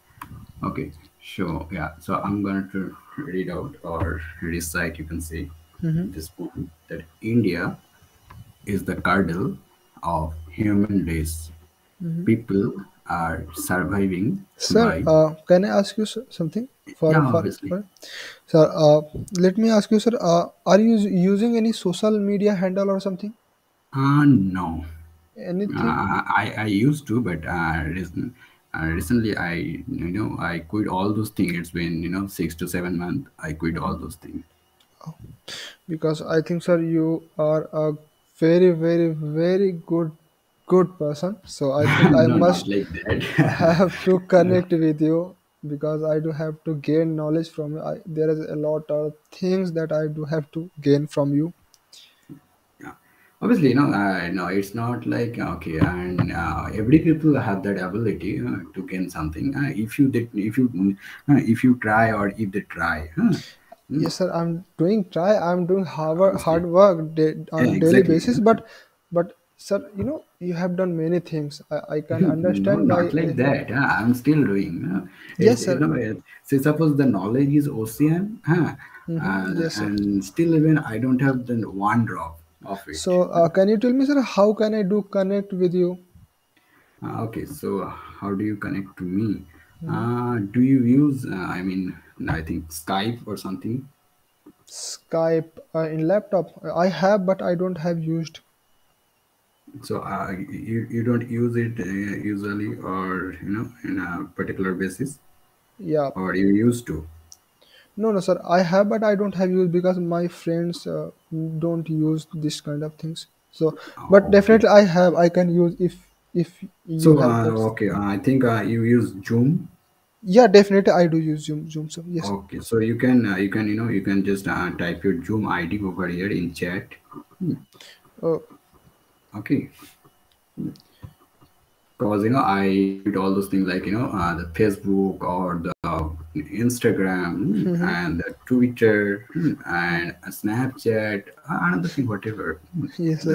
Okay, so yeah, so I'm going to read out or recite, you can say, Mm-hmm. this poem that India is the cradle of human race. Mm-hmm. People are surviving Sir, by, can I ask you something yeah, obviously. for sir? Let me ask you, sir. Are you using any social media handle or something? No. Anything? I used to, but recently I quit all those things. It's been 6 to 7 months. I quit all those things. Because I think, sir, you are a very, very, very good person. So I think I No, not must like that. have to connect with you because I do have to gain knowledge from you. There is a lot of things that I do have to gain from you. Yeah. obviously, no, it's not like okay, and every people have that ability to gain something. If you did, if you try or if they try, mm, Yes, sir. I'm doing hard obviously, work yeah, on daily exactly. basis. But sir, you have done many things. I can No, understand not by. like that. I'm still doing. Yes, sir. Say suppose the knowledge is ocean, Yes, sir. and still even I don't have the one drop of it. So, can you tell me, sir, how can I do connect with you? Okay, so how do you connect to me? Do you use? I mean, I think Skype or something. Skype in laptop. I have, but I don't have used. So you don't use it usually, or in a particular basis, Yeah. or you used to. No, no, sir. I have, but I don't have used because my friends don't use this kind of things. So, but Okay. definitely I have. I can use if you So have that. okay, I think you use Zoom. Yeah, definitely I do use Zoom. So yes. Okay, so you can just type your Zoom ID over here in chat. Hmm, Uh, okay, because I did all those things like the Facebook or the Instagram and the Twitter and Snapchat, another thing, whatever, yes, sir.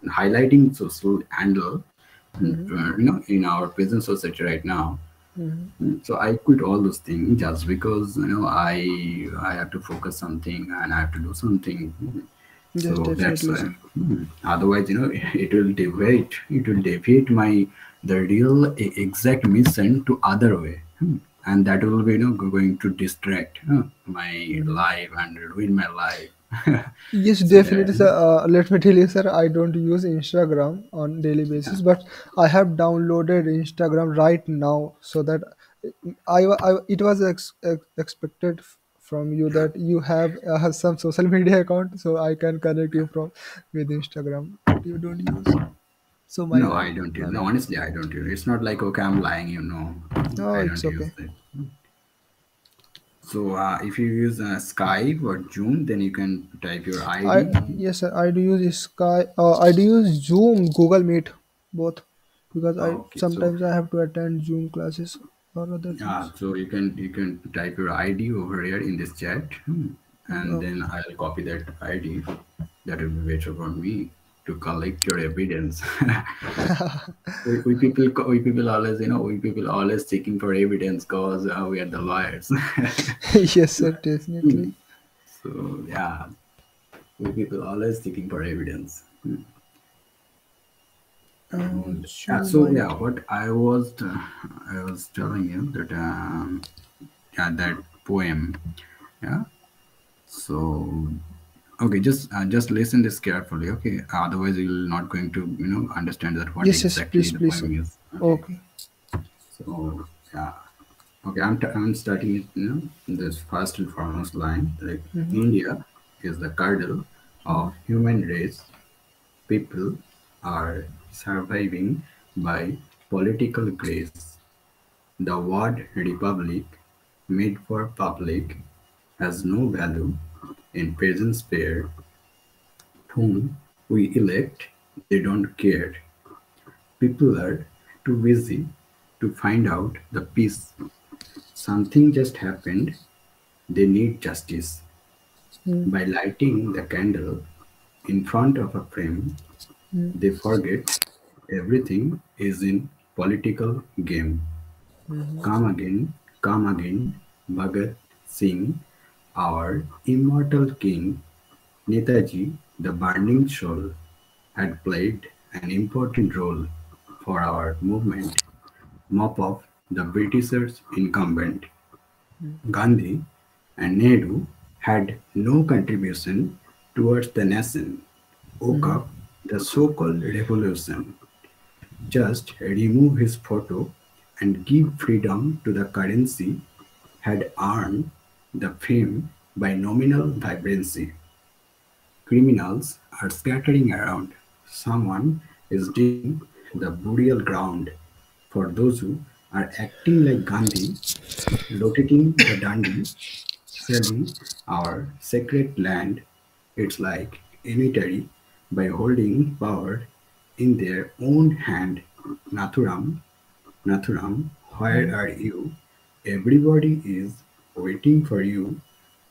the highlighting social handle, in our present society right now. So I quit all those things just because I have to focus something and I have to do something. Yes, So that's definitely, why. sir. Otherwise, it will deviate my the real exact mission to other way, and that will be going to distract my life and ruin my life. Yes, So that definitely, sir. Let me tell you, sir, I don't use Instagram on daily yeah. basis, but I have downloaded Instagram right now so that it was expected from you that you have some social media account, so I can connect you from with Instagram, but you don't use. So my No, bad, I don't my use. No, bad. honestly, I don't use. It's not like okay, I'm lying. Oh, I it's don't use okay. it. So if you use Skype or Zoom, then you can type your ID. Yes, sir, I do use Sky. I do use Zoom, Google Meet, both, because I Okay, so sometimes I have to attend Zoom classes or other things. so you can type your ID over here in this chat, and Okay. then I'll copy that ID. That will be better for me to collect your evidence. We people always we people always seeking for evidence because we are the lawyers. Yes, sir, definitely. So yeah, we people always seeking for evidence. And yeah, Zoom so yeah, ID. what I was telling you that yeah, that poem. Yeah. So okay, just listen this carefully. Okay, otherwise you'll not going to understand that what Yes, yes, exactly please, the please, sir. poem is. Okay. Okay. So yeah. Okay, I'm starting it. This first and foremost line. Like India is the cradle of human race. People are surviving by political grace. The word republic, made for public, has no value in present sphere. Whom we elect, they don't care. People are too busy to find out the peace. Something just happened, they need justice. By lighting the candle in front of a frame, they forget everything is in political game. Come again, Bhagat Singh, our immortal king, Netaji, the burning soul, had played an important role for our movement, mop off the Britishers' incumbent. Gandhi and Nehru had no contribution towards the nation. Woke up the so-called revolution. Just remove his photo and give freedom to the currency had earned the fame by nominal vibrancy. Criminals are scattering around. Someone is digging the burial ground for those who are acting like Gandhi, rotating the dandi, selling our sacred land. It's like imagery by holding power in their own hand. Nathuram, Nathuram, where Mhm. are you? Everybody is waiting for you.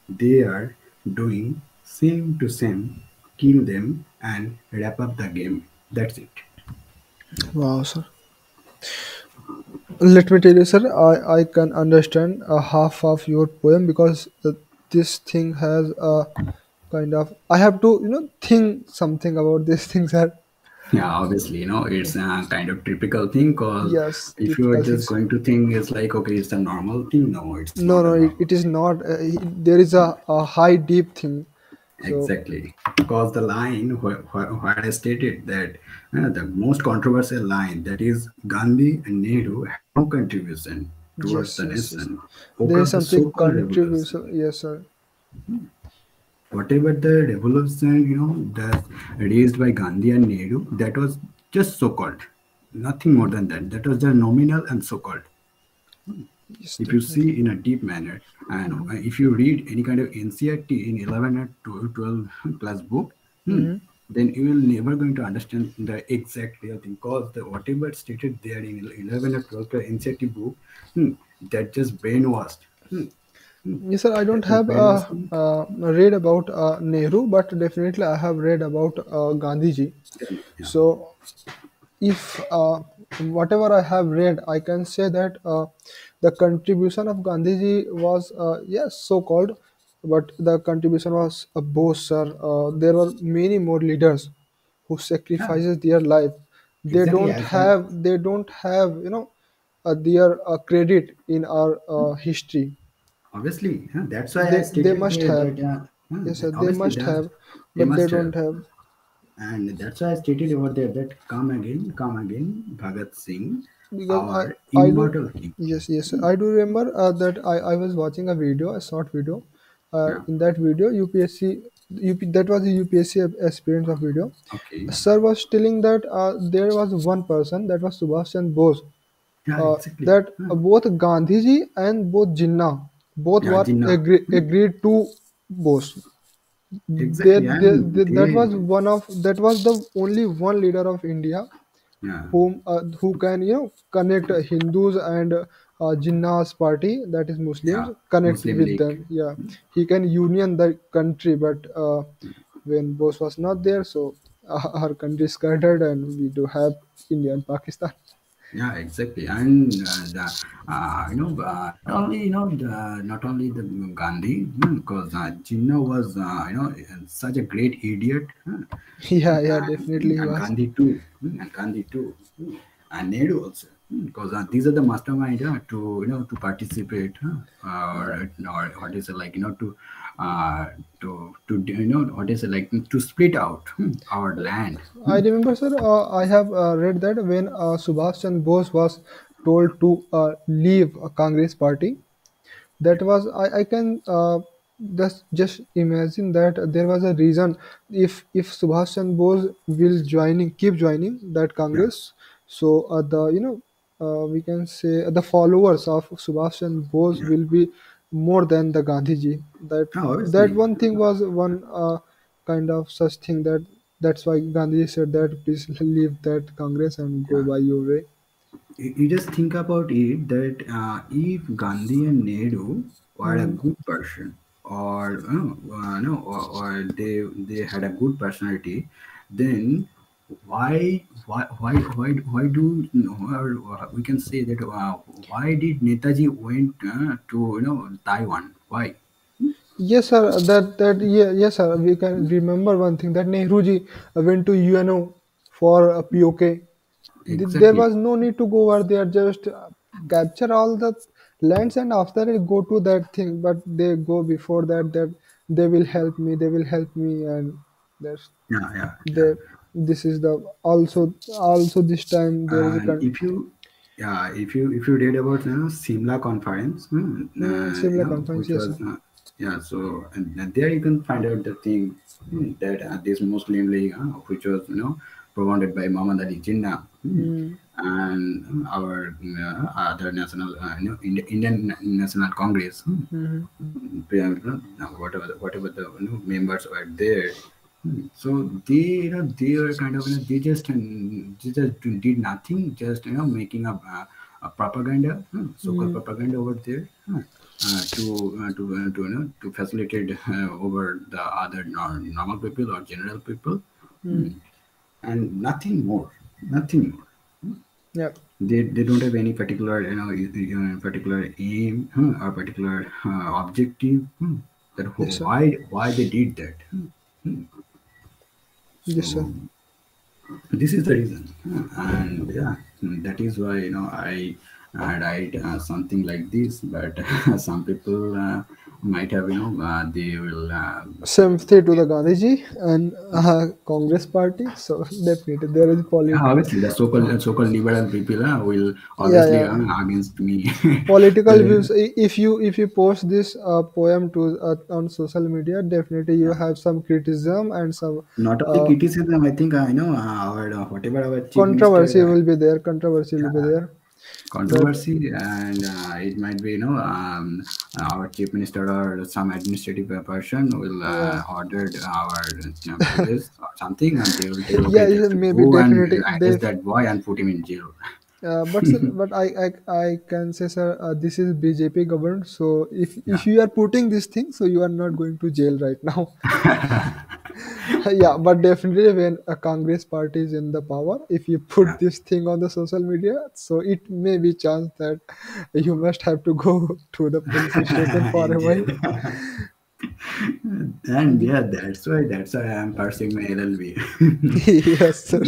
They are doing same to same. Kill them and wrap up the game. That's it. Wow, sir. Let me tell you, sir, I can understand half of your poem because this thing has a kind of. I have to, think something about these things, sir. Yeah, obviously, it's a kind of typical thing because Yes, if you are typical just things. going to think it's like, okay, it's a normal thing. No, it's No, not a no, normal it is thing. not. There is a high, deep thing. So, Exactly. Because the line where I stated that the most controversial line that is Gandhi and Nehru had no contribution towards yes, the yes, yes. nation, There is focused the something so-called contribution. revolution. Yes, sir. Whatever the revolution, that raised by Gandhi and Nehru, that was just so-called. Nothing more than that. That was just nominal and so-called. Yes, If you definitely. see in a deep manner, and Mm-hmm. if you read any kind of NCRT in 11 or 12 class book, Mm-hmm. then you will never going to understand the exact real thing because the whatever stated there in 11 or 12 class NCRT book, that just brainwashed. Yes, sir. I don't That just have brainwashed. read about Nehru, but definitely I have read about Gandhiji. Yeah, So, if whatever I have read, I can say that the contribution of Gandhiji was yes, so called, but the contribution was both, sir. There were many more leaders who yeah, sacrifices their life. They exactly. don't As have. They don't have. Their credit in our history. obviously, that's why I They stated must there have. that Yes, sir. They obviously must that have, they but they must don't have. have. And that's why I stated over there that come again, Bhagat Singh, Because our I do. immortal king. Yes, yes, sir. I do remember that I was watching a video, a short video. Yeah. In that video, UPSC, that was a UPSC experience of video. Okay. Sir was telling that there was one person, that was Subhash Chandra Bose, Yeah, exactly. that both Gandhiji and both Jinnah, both Yeah, were Jinnah. agreed to Bose. Exactly. And That they, was that was the only one leader of India yeah, who can connect Hindus and Jinnah's party, that is Muslims, yeah, connect Muslim with League. them. Yeah, he can union the country, but when Bose was not there, so our country scattered, and we do have India and Pakistan. Yeah, exactly. And not only the Gandhi, because Jinnah was, such a great idiot. Yeah, yeah, definitely he And was. Gandhi too, and Gandhi too, and Nehru also, because these are the mastermind to participate, or what is it like, what is it like to split out our land. I remember, sir. I have read that when Subhash Chandra Bose was told to leave a Congress party, that was I can just imagine that there was a reason. If Subhash Chandra Bose will keep joining that Yeah, Congress, so the we can say the followers of Subhash Chandra Bose yeah, will be more than the Gandhiji. That obviously. one thing was one kind of such thing, that's why Gandhiji said that please leave that Congress and go Yeah. by your way. You just think about it that if Gandhi and Nehru were a Hmm. good person, or no, or they had a good personality, then why do or we can say that why did Netaji went to Taiwan? Why? Yes, sir. Yeah, yes, sir. We can remember one thing, that Nehruji went to UNO for a POK. There Exactly. was no need to go over there. Just capture all the lands and after it go to that thing. But they go before that they will help me. They will help me, and there's Yeah, yeah, yeah. they. This is the also this time there is a And if you read about Simla conference, similar conference. which Yes, was sir. yeah, so and there you can find out the thing that this Muslim League, which was promoted by Muhammad Ali Jinnah, Mm-hmm. and our other national, Indian National Congress, Mm-hmm. whatever the members were there, So they, they were kind of, they just did nothing, just making a propaganda, so-called Mm, propaganda over there, to facilitate over the other normal people or general people, mm, hmm, and nothing more, nothing more. yeah. They don't have any particular, particular aim, or particular objective, that Yes, sir. why they did that. Yes, sir. So this is the reason. And yeah, that is why I write something like this. But some people might have, they will Sympathy to the Gandhiji and Congress party. So definitely there is yeah, obviously the uh, so-called liberal people will yeah, obviously yeah. against me. Political But views. If you post this poem to on social media, definitely you yeah, have some criticism and some not only uh, criticism, I think our whatever our chief minister, controversy will be there. Controversy will be yeah, there. That controversy, and it might be, our chief minister or some administrative person will yeah. ordered our police or something, and they will tell, Yeah, okay, yeah, just maybe go and definitely arrest they. that boy and put him in jail. But sir, but I can say, sir, this is BJP government. So if Yeah, you are putting this thing, so you are not going to jail right now. Yeah, but definitely when a Congress party is in the power, if you put yeah, this thing on the social media, so it may be chance that you must have to go to the police station for in a while. jail. And Ye- yeah, that's why I'm pursuing my LLB. yes, sir.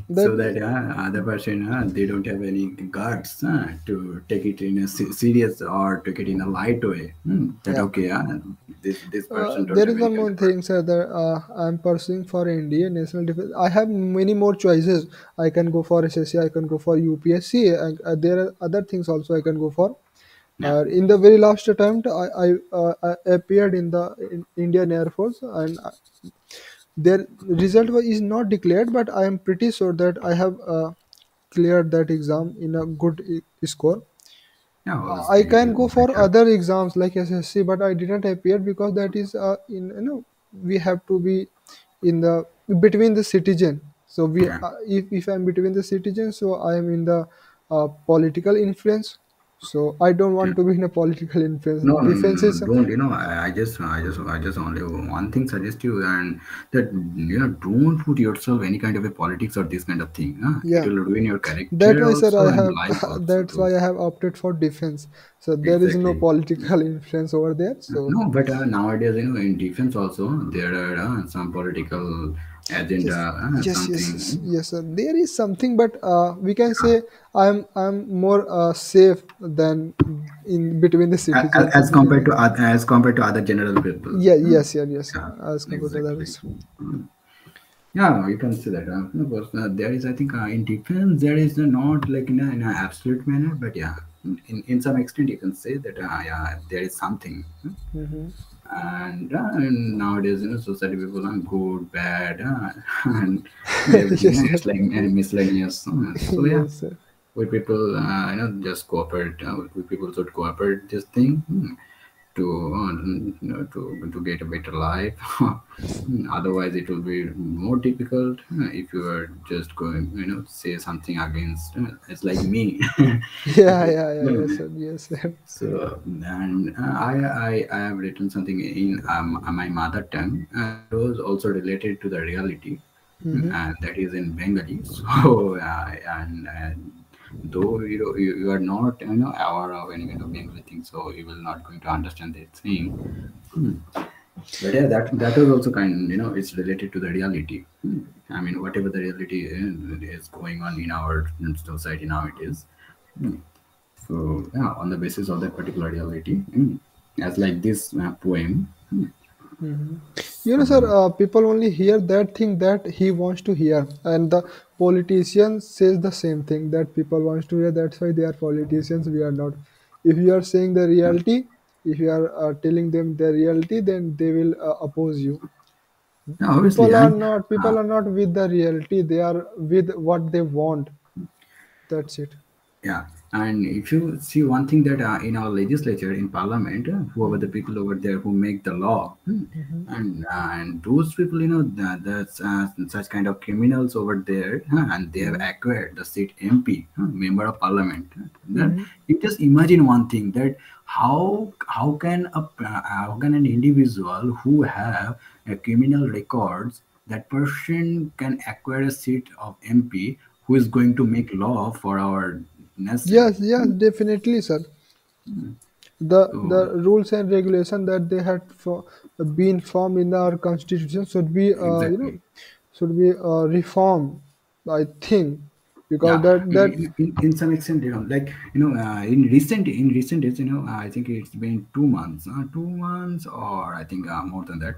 That So that other person, they don't have any guts to take it in a serious or take it in a light way. That yeah. okay, this person don't There have is any one kind more of thing, sir, that I'm pursuing for India national defense. I have many more choices. I can go for SSC, I can go for UPSC, and there are other things also I can go for. yeah. In the very last attempt, I appeared in the Indian Air Force, and their result is not declared, but I am pretty sure that I have cleared that exam in a good score. Yeah, I obviously you can will go for better. other exams like SSC, but I didn't appear because that is in we have to be in the between the citizen. So Yeah. if I'm between the citizens, so I am in the political influence. So I don't Yeah. want to be in a political influence. No, no, no, Defense no, is don't. I just only one thing suggest you, and that don't put yourself any kind of a politics or this kind of thing. It yeah. will ruin your That character why, sir, also I and have. life also That's too. why I have opted for defense. So there is no Exactly. political influence over there. So No, but nowadays, in defense also, there are some political agenda, yes, yes, yes, yes, something. yes, sir. There is something, but we can say I'm more safe than in between the citizens. As compared to as compared to other general people. Yeah, yes, yeah, yes. Yeah, As compared to exactly. others. Yeah, you can say that. No, but, there is, I think, in defense, there is not like in a absolute manner, but yeah, in some extent, you can say that, yeah, there is something. Mm-hmm. And nowadays, society people are good, bad, and everything. Yes, sir. It's like miscellaneous. So yeah, Yes, sir. we people, just cooperate. We people should cooperate this thing. To to get a better life. Otherwise it will be more difficult if you are just going, say something against, it's like me. Yeah, yeah, yeah, yes, sir. Yes, sir. So, and I have written something in my mother tongue, that was also related to the reality, Mm-hmm. and that is in Bengali. So and though you are not aware of any kind of Bengali thing, so you will not going to understand that thing. Hmm. But yeah, that was also kind, it's related to the reality. I mean, whatever the reality is going on in our society nowadays. Hmm. So yeah, on the basis of that particular reality, as like this poem. Mm-hmm. Sir, So people only hear that thing that he wants to hear, and the politician says the same thing that people wants to hear. That's why they are politicians. We are not. If you are saying the yeah, reality, if you are telling them the reality, then they will oppose you. yeah, obviously, and People are not with the reality. They are with what they want. That's it. yeah, And if you see one thing that in our legislature, in parliament, whoever the people over there who make the law, Mm-hmm. and those people, that's such kind of criminals over there, and they have Mm-hmm. acquired the seat MP, member of parliament. Then Mm-hmm. you just imagine one thing, that how can an individual who have a criminal records, that person can acquire a seat of MP, who is going to make law for our nation. Yes, yes, definitely, sir. The So rules and regulation that they had been formed in our constitution should be exactly. should be reformed, I think, because Yeah, that in some extent, like, in recent days, I think it's been 2 months, 2 months, or I think more than that.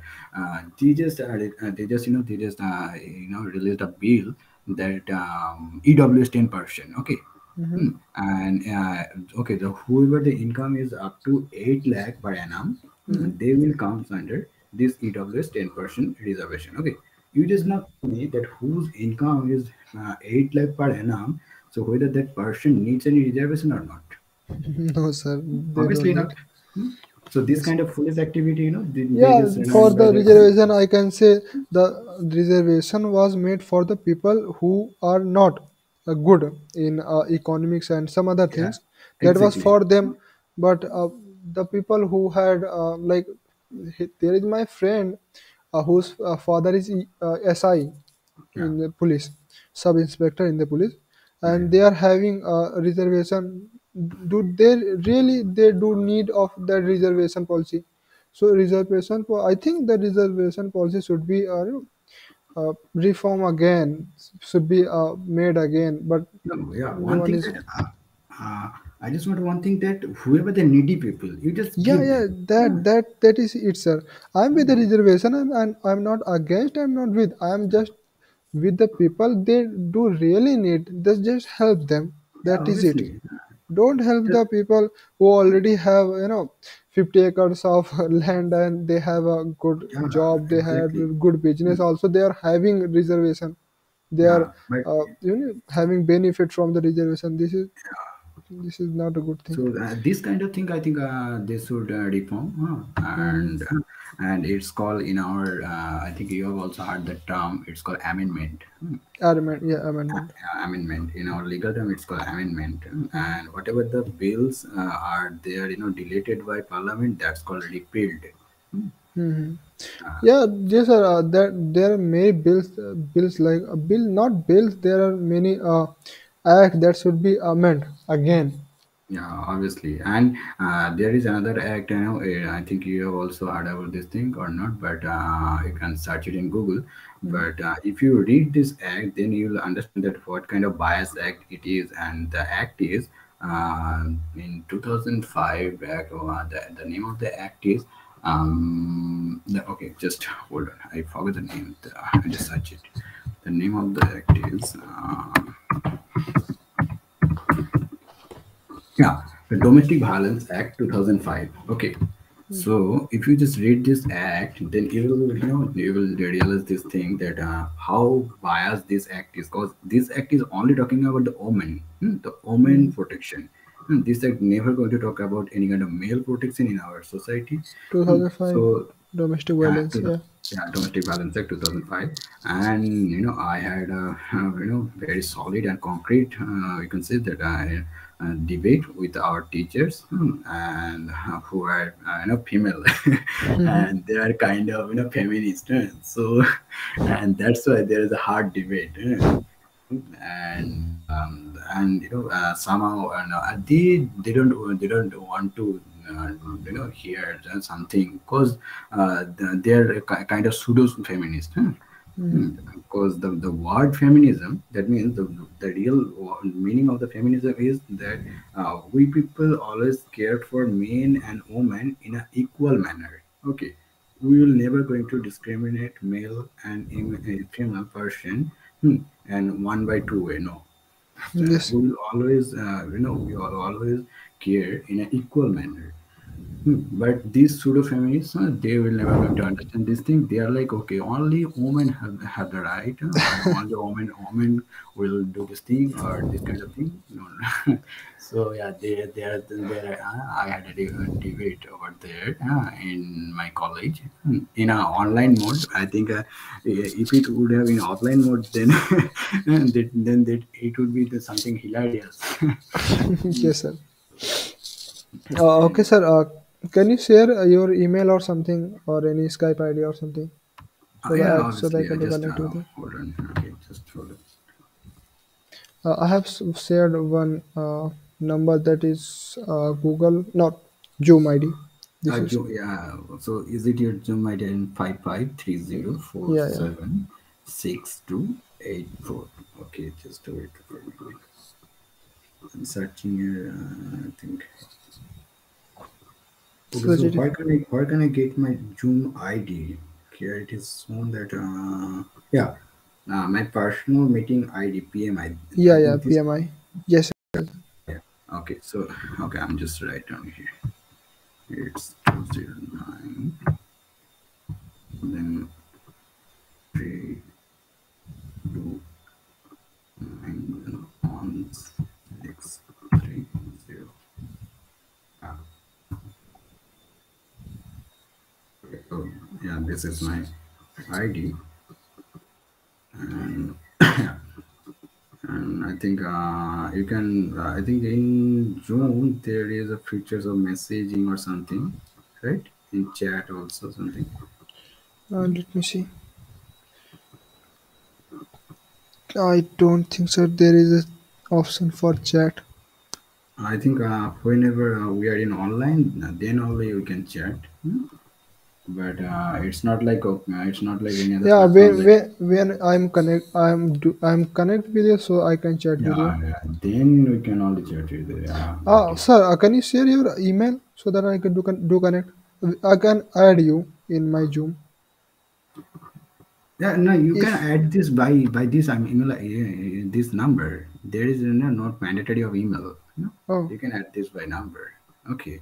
They just released a bill that EW is 10%. Okay. Mhm, And okay, the whoever the income is up to 8 lakh per annum, mhm, they will come under this EWS 10% reservation. Okay, you just mhm. now tell me that whose income is 8 lakh per annum, so whether that person needs any reservation or not. No, sir, they don't Obviously need. not. Hmm? So this Yes. kind of foolish activity, they Yeah, just for remember the that. reservation, I can say the reservation was made for the people who are not good in economics and some other Yeah, things. That was exactly. for them, but the people who had there is my friend whose father is SI Yeah, in the police, sub inspector in the police, yeah, and they are having a reservation. Do they really they do need of that reservation policy? So I think the reservation policy should be reform again, should be made again, but no, yeah. no One one thing is. that I just want one thing, that whoever the needy people, you just Yeah, give yeah, them. that is it, sir. I'm with the reservation, and I'm not against. I'm not with. I'm just with the people they do really need. Just help them. Yeah, That is it. obviously. Don't help Just, the people who already have 50 acres of land and they have a good yeah, job. They have exactly. a good business. Also, they are having reservation. They are Yeah, but having benefit from the reservation. This is not a good thing. so this kind of thing, I think they should reform, Hmm. and it's called in our. I think you have also heard the term. It's called amendment. Amendment, yeah, amendment. Amendment in our legal term, it's called amendment. Hmm. And whatever the bills are there, deleted by parliament, that's called repealed. Hmm. Hmm. Yeah, yes, sir. That there are many bills like a bill, not bills. There are many acts that should be amended again. Yeah, obviously. And there is another act, I think you have also heard about this thing or not, but you can search it in Google. Mm. But if you read this act, then you'll understand that what kind of bias act it is. And the act is in 2005, the name of the act is, okay, just hold on. I forgot the name. I just search it. The name of the act is. Yeah, the Domestic Violence Act 2005. Okay, so if you just read this act, then you will realize this thing, that how biased this act is, because this act is only talking about the woman, the woman Mm. protection. This act never going to talk about any kind of male protection in our society. 2005 So domestic yeah, violence. Yeah. yeah, Domestic Violence Act 2005. And I had a very solid and concrete, you can say that I debate with our teachers, and who are female, Hmm. and they are kind of feminist, so and that's why there is a hard debate. And somehow they don't want to hear something, because they're kind of pseudo feminist, Hmm. because the word feminism, that means the real meaning of the feminism is that we people always cared for men and women in an equal manner. Okay, we will never going to discriminate male and a female person, and one by two way. No, Yes. we will always we will always care in an equal manner. But these pseudo feminists, they will never going to understand this thing. They are like, okay, only women have the right, and only women will do this thing or this kind of thing. No, no. So yeah, there. I had a debate over there in my college in a online mode. I think if it would have been offline mode, then it would be something hilarious. Yes, sir. Yeah. Okay, And sir. Can you share your email or something, or any Skype ID or something, yeah, so that I obviously. I can do just connect with you? hold on. Okay, just hold on. I have shared one number that is Google, not Zoom ID. This is Yeah. So is it your Zoom ID in 5530 yeah, yeah. 6284? Okay, just wait for me. I'm searching here. I think. Okay, So so it is, where can I get my Zoom ID? Here it is on that. Yeah, my personal meeting ID PMI. I yeah, yeah. think this. PMI. Yes. Yeah. Okay, so okay, I'm just right down here. It's 209. Then 3291630. Ah, okay. So yeah, this is my ID, and and I think you can. I think in Zoom there is a features of messaging or something, right? In chat also something. Let me see. I don't think so. There is a option for chat. I think whenever we are in online, then only we can chat. But it's not like any other Yeah, platform. Like when I'm connect with you, so I can chat with you. yeah, then we can only chat with that is. Sir, can you share your email so that I can do connect? I can add you in my Zoom. Yeah, no, you can If add this by this email this number. There is not mandatory of email. oh, You can add this by number. Okay.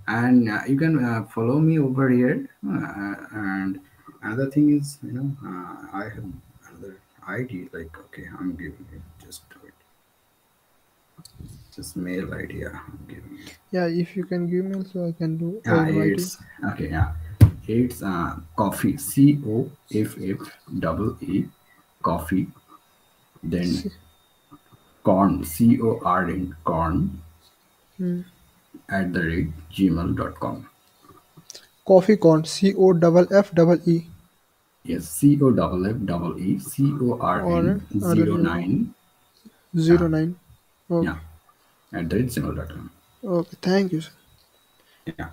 And you can follow me over here. And another thing is, I have another ID. Like, okay, I'm giving you just wait, just mail ID. Yeah, I'm giving you. yeah, if you can give me, so I can do Yeah, invite you. it's okay. Yeah, it's coffee. COFF coffee. Then See, corn. CORN hmm. at the rate gmail.com. Coffee corn COFF Yes, COFFEECORN or zero nine. Yeah, 09. yeah, Okay, at the rate gmail.com. okay, thank you, sir. Yeah.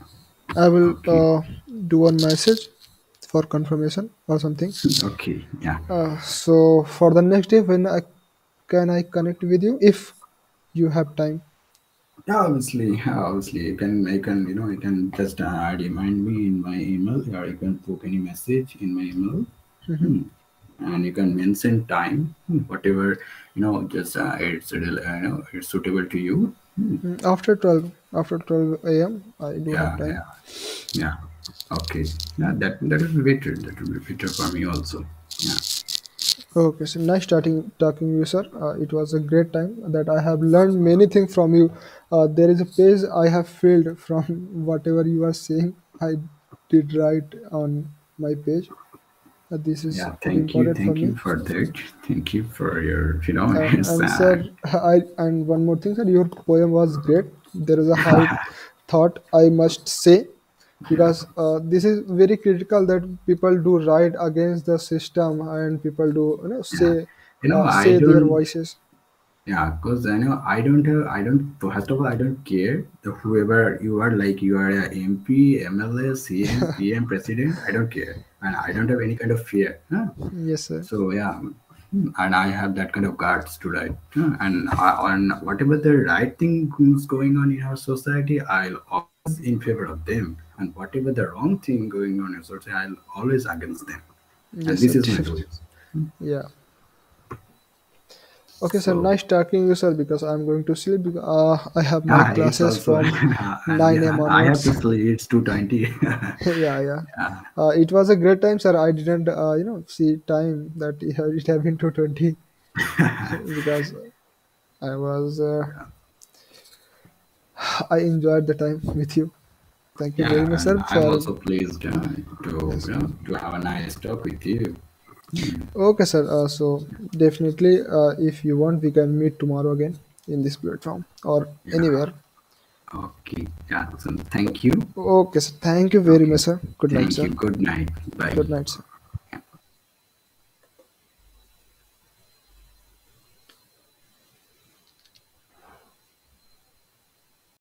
I will Okay. do one message for confirmation or something. Okay. Yeah. So for the next day, when I connect with you if you have time? Yeah, obviously, you can just remind me in my email, or you can put any message in my email, Hmm. hmm, and you can mention time, whatever, just it's suitable to you. After 12 a.m. I do have Yeah, time. yeah, yeah. Okay, yeah, that will be better. That will be better for me also. Yeah, Okay, so nice starting talking to you, sir. It was a great time that I have learned many things from you. There is a page I have filled from whatever you are saying. I did write on my page. This is yeah. important for Thank me. you for that. Thank you for your, it's, And sir, and one more thing, sir, your poem was great. There is a high thought, I must say, because this is very critical that people do right against the system and people do yeah. I say their don't. voices. Yeah, because I don't. First of all, I don't care whoever you are. Like you are a MP, MLA, CM, PM, president. I don't care, and I don't have any kind of fear. Huh? Yes, sir. So yeah, and I have that kind of guts to write. And on whatever the right thing is going on in our society, I'll always in favor of them. And whatever the wrong thing going on in society, I'll always against them. And Yes, sir. this is my rule. Yeah. Okay, sir. So Nice talking you, sir. Because I'm going to sleep. Because, I have night yeah, it's classes also from 9 a.m. yeah. I have onwards. to sleep. It's 2:20. Yeah, yeah. Yeah, It was a great time, sir. I didn't, see time that it have been 2:20 because I was, I enjoyed the time with you. Thank you very yeah, much, and sir, I'm for also pleased to yes. to have a nice talk with you. Mm, Okay, sir. So definitely, if you want, we can meet tomorrow again in this platform or yeah. anywhere. Okay. Yeah. So thank you. Okay, sir. Thank you very Okay. much, sir. Good night, Thank sir. you. Good night. Bye. Good night, sir.